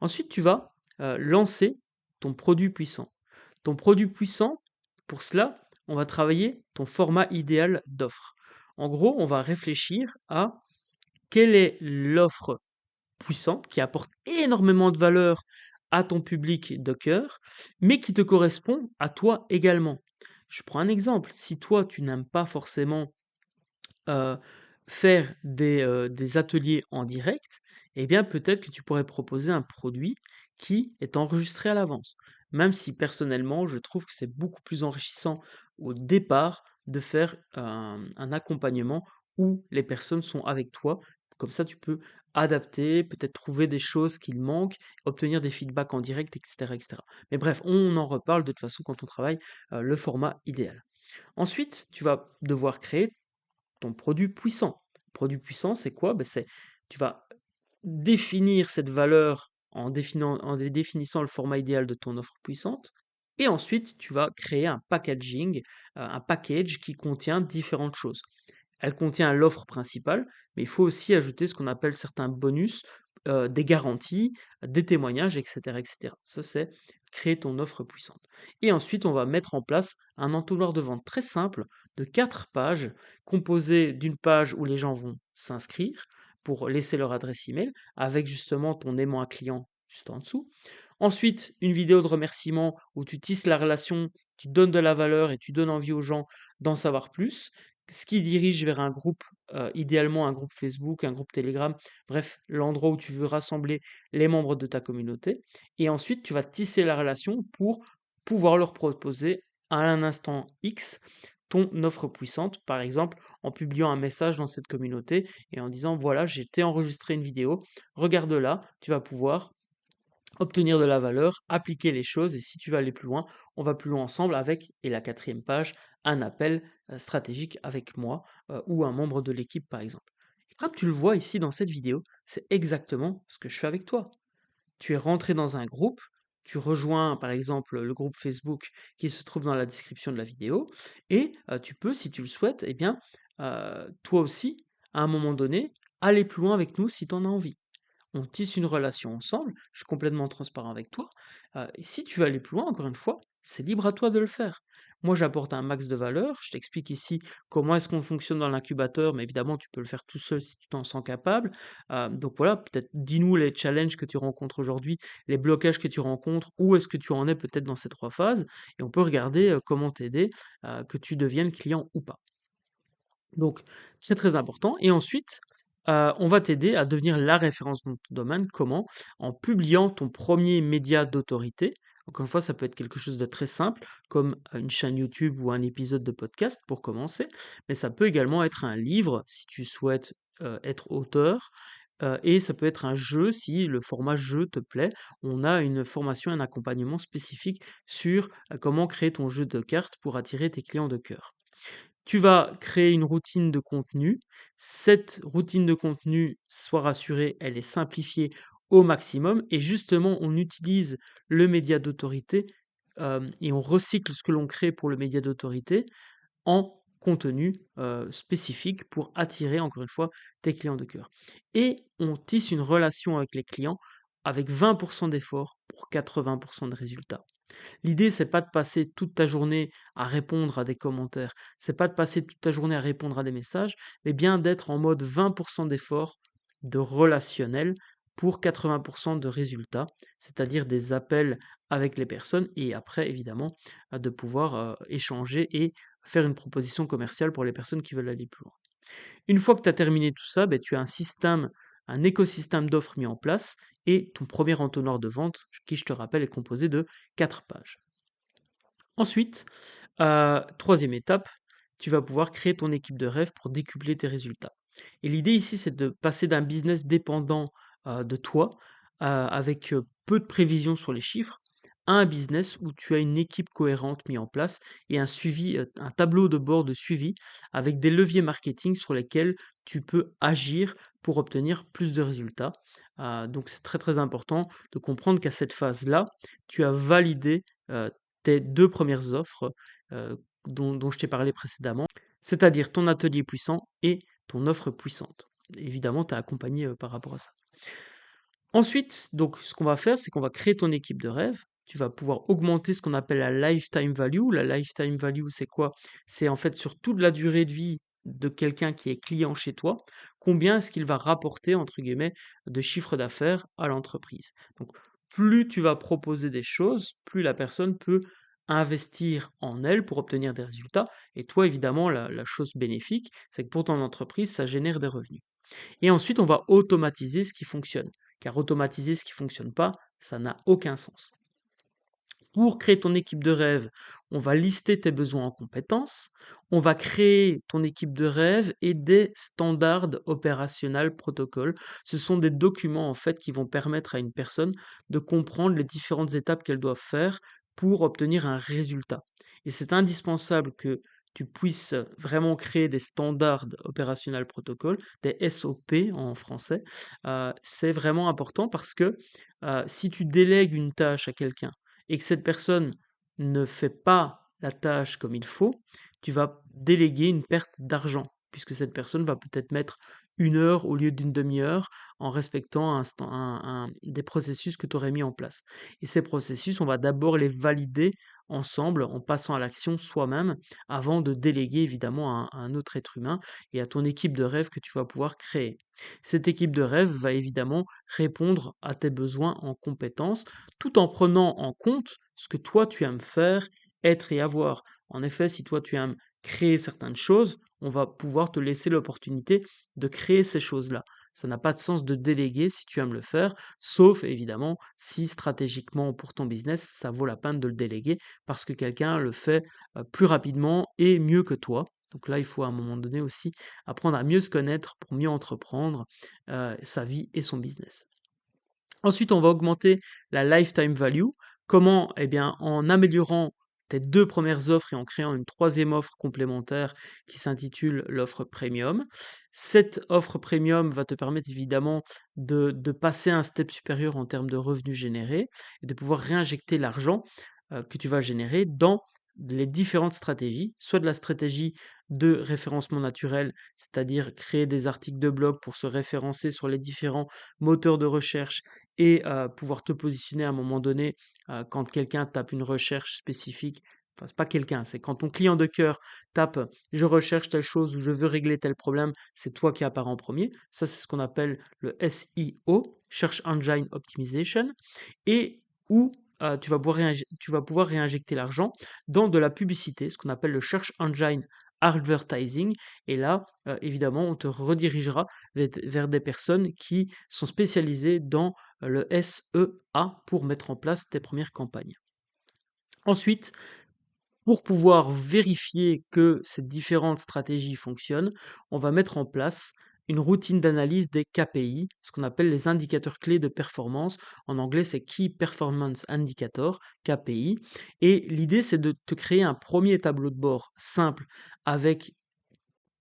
Ensuite, tu vas lancer ton produit puissant. Ton produit puissant, pour cela, on va travailler ton format idéal d'offre. En gros, on va réfléchir à quelle est l'offre puissante qui apporte énormément de valeur à ton public de cœur, mais qui te correspond à toi également. Je prends un exemple. Si toi, tu n'aimes pas forcément euh, faire des ateliers en direct, eh bien peut-être que tu pourrais proposer un produit qui est enregistré à l'avance. Même si personnellement, je trouve que c'est beaucoup plus enrichissant au départ de faire un accompagnement où les personnes sont avec toi. Comme ça, tu peux adapter, peut-être trouver des choses qu'il manque, obtenir des feedbacks en direct, etc., etc. Mais bref, on en reparle de toute façon quand on travaille le format idéal. Ensuite, tu vas devoir créer ton produit puissant. Produit puissant, c'est quoi? Ben, tu vas définir cette valeur en définissant le format idéal de ton offre puissante. Et ensuite, tu vas créer un packaging, un package qui contient différentes choses. Elle contient l'offre principale, mais il faut aussi ajouter ce qu'on appelle certains bonus, des garanties, des témoignages, etc., etc. Ça, c'est créer ton offre puissante. Et ensuite, on va mettre en place un entonnoir de vente très simple de 4 pages, composé d'une page où les gens vont s'inscrire pour laisser leur adresse email, avec justement ton aimant à client juste en dessous. Ensuite, une vidéo de remerciement où tu tisses la relation, tu donnes de la valeur et tu donnes envie aux gens d'en savoir plus, ce qui dirige vers un groupe, idéalement un groupe Facebook, un groupe Telegram, bref, l'endroit où tu veux rassembler les membres de ta communauté. Et ensuite, tu vas tisser la relation pour pouvoir leur proposer à un instant X ton offre puissante, par exemple en publiant un message dans cette communauté et en disant voilà, j'ai été enregistré une vidéo, regarde-la, tu vas pouvoir obtenir de la valeur, appliquer les choses, et si tu veux aller plus loin, on va plus loin ensemble avec, et la quatrième page, un appel stratégique avec moi ou un membre de l'équipe par exemple. Et comme tu le vois ici dans cette vidéo, c'est exactement ce que je fais avec toi. Tu es rentré dans un groupe, tu rejoins par exemple le groupe Facebook qui se trouve dans la description de la vidéo, et tu peux, si tu le souhaites, eh bien, toi aussi, à un moment donné, aller plus loin avec nous si tu en as envie. On tisse une relation ensemble, je suis complètement transparent avec toi, et si tu veux aller plus loin, encore une fois, c'est libre à toi de le faire. Moi, j'apporte un max de valeur, je t'explique ici comment est-ce qu'on fonctionne dans l'incubateur, mais évidemment, tu peux le faire tout seul si tu t'en sens capable. Donc voilà, peut-être dis-nous les challenges que tu rencontres aujourd'hui, les blocages que tu rencontres, où est-ce que tu en es peut-être dans ces 3 phases, et on peut regarder comment t'aider, que tu deviennes client ou pas. Donc, c'est très important. Et ensuite, on va t'aider à devenir la référence dans ton domaine. Comment? En publiant ton premier média d'autorité. Encore une fois, ça peut être quelque chose de très simple, comme une chaîne YouTube ou un épisode de podcast pour commencer, mais ça peut également être un livre si tu souhaites être auteur, et ça peut être un jeu si le format jeu te plaît. On a une formation, un accompagnement spécifique sur comment créer ton jeu de cartes pour attirer tes clients de cœur. Tu vas créer une routine de contenu. Cette routine de contenu, sois rassuré, elle est simplifiée au maximum et justement, on utilise le média d'autorité, et on recycle ce que l'on crée pour le média d'autorité en contenu, spécifique pour attirer encore une fois tes clients de cœur. Et on tisse une relation avec les clients avec 20 d'effort pour 80 de résultats. L'idée, c'est pas de passer toute ta journée à répondre à des commentaires, c'est pas de passer toute ta journée à répondre à des messages, mais bien d'être en mode 20 d'effort de relationnel pour 80 de résultats, c'est-à-dire des appels avec les personnes et après, évidemment, de pouvoir échanger et faire une proposition commerciale pour les personnes qui veulent aller plus loin. Une fois que tu as terminé tout ça, ben, tu as un système, un écosystème d'offres mis en place et ton premier entonnoir de vente, qui je te rappelle est composé de 4 pages. Ensuite, troisième étape, tu vas pouvoir créer ton équipe de rêve pour décupler tes résultats. Et l'idée ici, c'est de passer d'un business dépendant de toi, avec peu de prévisions sur les chiffres, à un business où tu as une équipe cohérente mise en place et un suivi, un tableau de bord de suivi avec des leviers marketing sur lesquels tu peux agir pour obtenir plus de résultats. Donc c'est très très important de comprendre qu'à cette phase-là, tu as validé tes 2 premières offres, dont je t'ai parlé précédemment, c'est-à-dire ton atelier puissant et ton offre puissante. Évidemment, tu es accompagné, par rapport à ça. Ensuite, donc ce qu'on va faire, c'est qu'on va créer ton équipe de rêve. Tu vas pouvoir augmenter ce qu'on appelle la lifetime value. La lifetime value, c'est quoi? C'est en fait sur toute la durée de vie de quelqu'un qui est client chez toi, combien est-ce qu'il va rapporter, entre guillemets, de chiffre d'affaires à l'entreprise. Donc, plus tu vas proposer des choses, plus la personne peut investir en elle pour obtenir des résultats. Et toi, évidemment, la chose bénéfique, c'est que pour ton entreprise, ça génère des revenus. Et ensuite, on va automatiser ce qui fonctionne. Car automatiser ce qui ne fonctionne pas, ça n'a aucun sens. Pour créer ton équipe de rêve, on va lister tes besoins en compétences, on va créer ton équipe de rêve et des standards opérationnels protocoles. Ce sont des documents en fait qui vont permettre à une personne de comprendre les différentes étapes qu'elle doit faire pour obtenir un résultat. Et c'est indispensable que tu puisses vraiment créer des standards opérationnels protocoles, des SOP en français. C'est vraiment important parce que si tu délègues une tâche à quelqu'un et que cette personne ne fait pas la tâche comme il faut, tu vas déléguer une perte d'argent, puisque cette personne va peut-être mettre 1 heure au lieu d'une demi-heure en respectant des processus que tu aurais mis en place. Et ces processus, on va d'abord les valider ensemble en passant à l'action soi-même avant de déléguer évidemment à un autre être humain et à ton équipe de rêve que tu vas pouvoir créer. Cette équipe de rêve va évidemment répondre à tes besoins en compétences tout en prenant en compte ce que toi tu aimes faire, être et avoir. En effet, si toi tu aimes créer certaines choses, on va pouvoir te laisser l'opportunité de créer ces choses-là. Ça n'a pas de sens de déléguer si tu aimes le faire, sauf évidemment si stratégiquement pour ton business, ça vaut la peine de le déléguer parce que quelqu'un le fait plus rapidement et mieux que toi. Donc là, il faut à un moment donné aussi apprendre à mieux se connaître pour mieux entreprendre sa vie et son business. Ensuite, on va augmenter la lifetime value. Comment? Eh bien, en améliorant tes 2 premières offres et en créant une troisième offre complémentaire qui s'intitule l'offre premium. Cette offre premium va te permettre évidemment de passer à un step supérieur en termes de revenus générés et de pouvoir réinjecter l'argent que tu vas générer dans les différentes stratégies, soit de la stratégie de référencement naturel, c'est-à-dire créer des articles de blog pour se référencer sur les différents moteurs de recherche et pouvoir te positionner à un moment donné, quand quelqu'un tape une recherche spécifique, enfin c'est pas quelqu'un, c'est quand ton client de cœur tape: «Je recherche telle chose» ou «Je veux régler tel problème», c'est toi qui apparais en premier. Ça, c'est ce qu'on appelle le SEO, Search Engine Optimization et où, tu vas pouvoir réinjecter l'argent dans de la publicité, ce qu'on appelle le Search Engine advertising et là, évidemment, on te redirigera vers des personnes qui sont spécialisées dans le SEA pour mettre en place tes premières campagnes. Ensuite, pour pouvoir vérifier que ces différentes stratégies fonctionnent, on va mettre en place une routine d'analyse des KPI, ce qu'on appelle les indicateurs clés de performance. En anglais, c'est Key Performance Indicator, KPI. Et l'idée, c'est de te créer un premier tableau de bord simple avec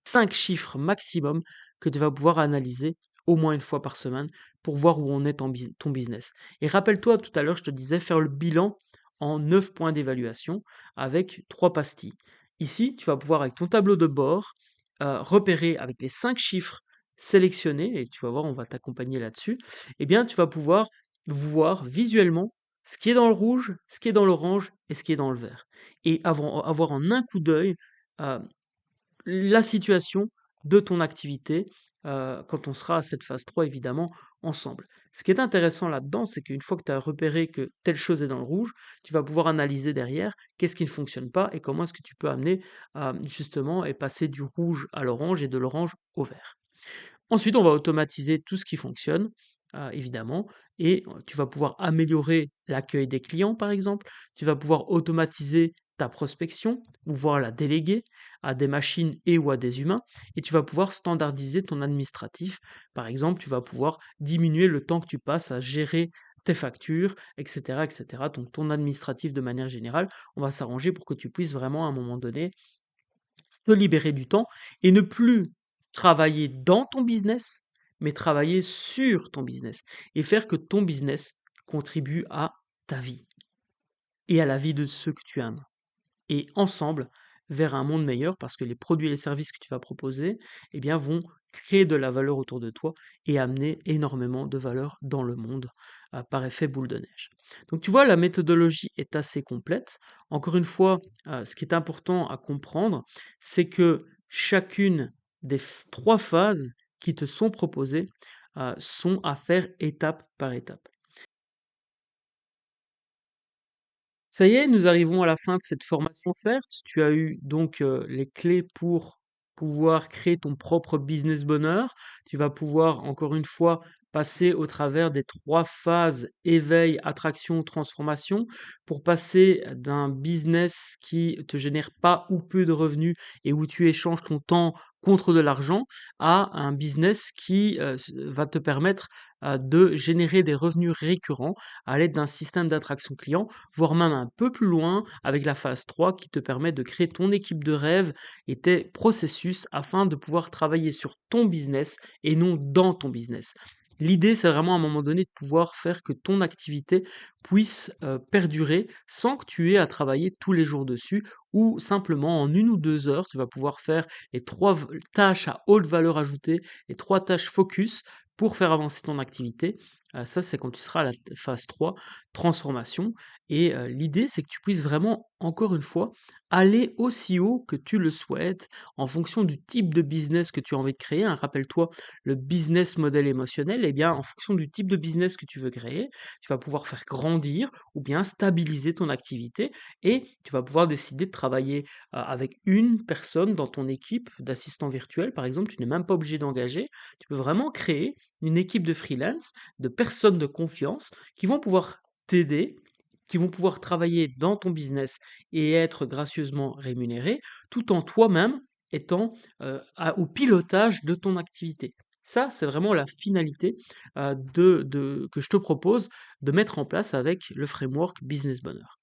5 chiffres maximum que tu vas pouvoir analyser au moins une fois par semaine pour voir où en est ton business. Et rappelle-toi, tout à l'heure, je te disais faire le bilan en 9 points d'évaluation avec 3 pastilles. Ici, tu vas pouvoir, avec ton tableau de bord, repérer avec les 5 chiffres sélectionnés, et tu vas voir, on va t'accompagner là-dessus, eh bien, tu vas pouvoir voir visuellement ce qui est dans le rouge, ce qui est dans l'orange et ce qui est dans le vert. Et avoir en un coup d'œil euh, la situation de ton activité quand on sera à cette phase 3 évidemment ensemble. Ce qui est intéressant là-dedans, c'est qu'une fois que tu as repéré que telle chose est dans le rouge, tu vas pouvoir analyser derrière qu'est-ce qui ne fonctionne pas et comment est-ce que tu peux amener justement et passer du rouge à l'orange et de l'orange au vert. Ensuite, on va automatiser tout ce qui fonctionne, évidemment, et tu vas pouvoir améliorer l'accueil des clients, par exemple. Tu vas pouvoir automatiser ta prospection ou voir la déléguer à des machines et ou à des humains, et tu vas pouvoir standardiser ton administratif. Par exemple, tu vas pouvoir diminuer le temps que tu passes à gérer tes factures, etc., etc. Donc ton administratif de manière générale, on va s'arranger pour que tu puisses vraiment à un moment donné te libérer du temps et ne plus travailler dans ton business, mais travailler sur ton business et faire que ton business contribue à ta vie et à la vie de ceux que tu aimes. Et ensemble, vers un monde meilleur parce que les produits et les services que tu vas proposer, eh bien, vont créer de la valeur autour de toi et amener énormément de valeur dans le monde par effet boule de neige. Donc tu vois, la méthodologie est assez complète. Encore une fois, ce qui est important à comprendre, c'est que chacune des 3 phases qui te sont proposées sont à faire étape par étape. Ça y est, nous arrivons à la fin de cette formation offerte. Tu as eu donc les clés pour pouvoir créer ton propre business bonheur. Tu vas pouvoir, encore une fois, passer au travers des 3 phases éveil, attraction, transformation pour passer d'un business qui te génère pas ou peu de revenus et où tu échanges ton temps contre de l'argent à un business qui va te permettre de générer des revenus récurrents à l'aide d'un système d'attraction client, voire même un peu plus loin avec la phase 3 qui te permet de créer ton équipe de rêve et tes processus afin de pouvoir travailler sur ton business et non dans ton business. L'idée, c'est vraiment à un moment donné de pouvoir faire que ton activité puisse perdurer sans que tu aies à travailler tous les jours dessus ou simplement en 1 ou 2 heures, tu vas pouvoir faire les 3 tâches à haute valeur ajoutée, les 3 tâches focus pour faire avancer ton activité. Ça, c'est quand tu seras à la phase 3, transformation. Et l'idée, c'est que tu puisses vraiment, encore une fois, aller aussi haut que tu le souhaites en fonction du type de business que tu as envie de créer, hein. Rappelle-toi, le business model émotionnel, eh bien, en fonction du type de business que tu veux créer, tu vas pouvoir faire grandir ou bien stabiliser ton activité et tu vas pouvoir décider de travailler avec une personne dans ton équipe d'assistants virtuels, par exemple. Tu n'es même pas obligé d'engager. Tu peux vraiment créer une équipe de freelance, de personnes de confiance qui vont pouvoir t'aider, qui vont pouvoir travailler dans ton business et être gracieusement rémunérés, tout en toi-même étant au pilotage de ton activité. Ça, c'est vraiment la finalité que je te propose de mettre en place avec le framework Business Bonheur.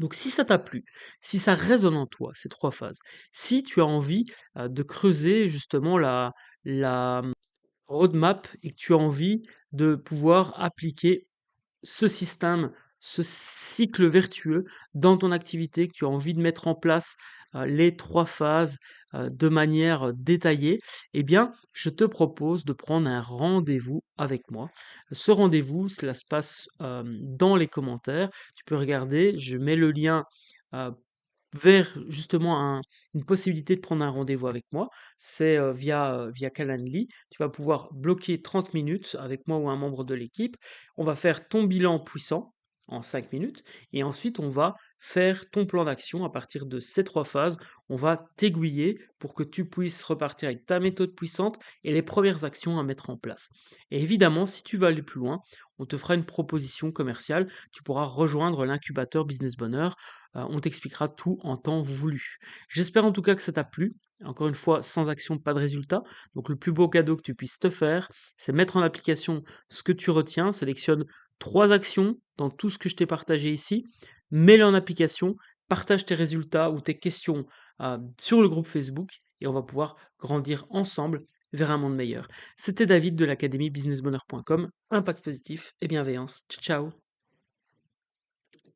Donc si ça t'a plu, si ça résonne en toi, ces 3 phases, si tu as envie de creuser justement la roadmap et que tu as envie de pouvoir appliquer ce système, ce cycle vertueux dans ton activité, que tu as envie de mettre en place les 3 phases de manière détaillée, eh bien, je te propose de prendre un rendez-vous avec moi. Ce rendez-vous, cela se passe dans les commentaires. Tu peux regarder, je mets le lien euh, vers justement une possibilité de prendre un rendez-vous avec moi. C'est via Calendly. Tu vas pouvoir bloquer 30 minutes avec moi ou un membre de l'équipe. On va faire ton bilan puissant en 5 minutes et ensuite on va faire ton plan d'action à partir de ces 3 phases. On va t'aiguiller pour que tu puisses repartir avec ta méthode puissante et les premières actions à mettre en place. Et évidemment, si tu veux aller plus loin, on te fera une proposition commerciale. Tu pourras rejoindre l'incubateur Business Bonheur. On t'expliquera tout en temps voulu. J'espère en tout cas que ça t'a plu. Encore une fois, sans action, pas de résultat. Donc le plus beau cadeau que tu puisses te faire, c'est mettre en application ce que tu retiens. Sélectionne 3 actions dans tout ce que je t'ai partagé ici. Mets-les en application. Partage tes résultats ou tes questions sur le groupe Facebook et on va pouvoir grandir ensemble vers un monde meilleur. C'était David de l'académie businessbonheur.com. Impact positif et bienveillance. Ciao, ciao.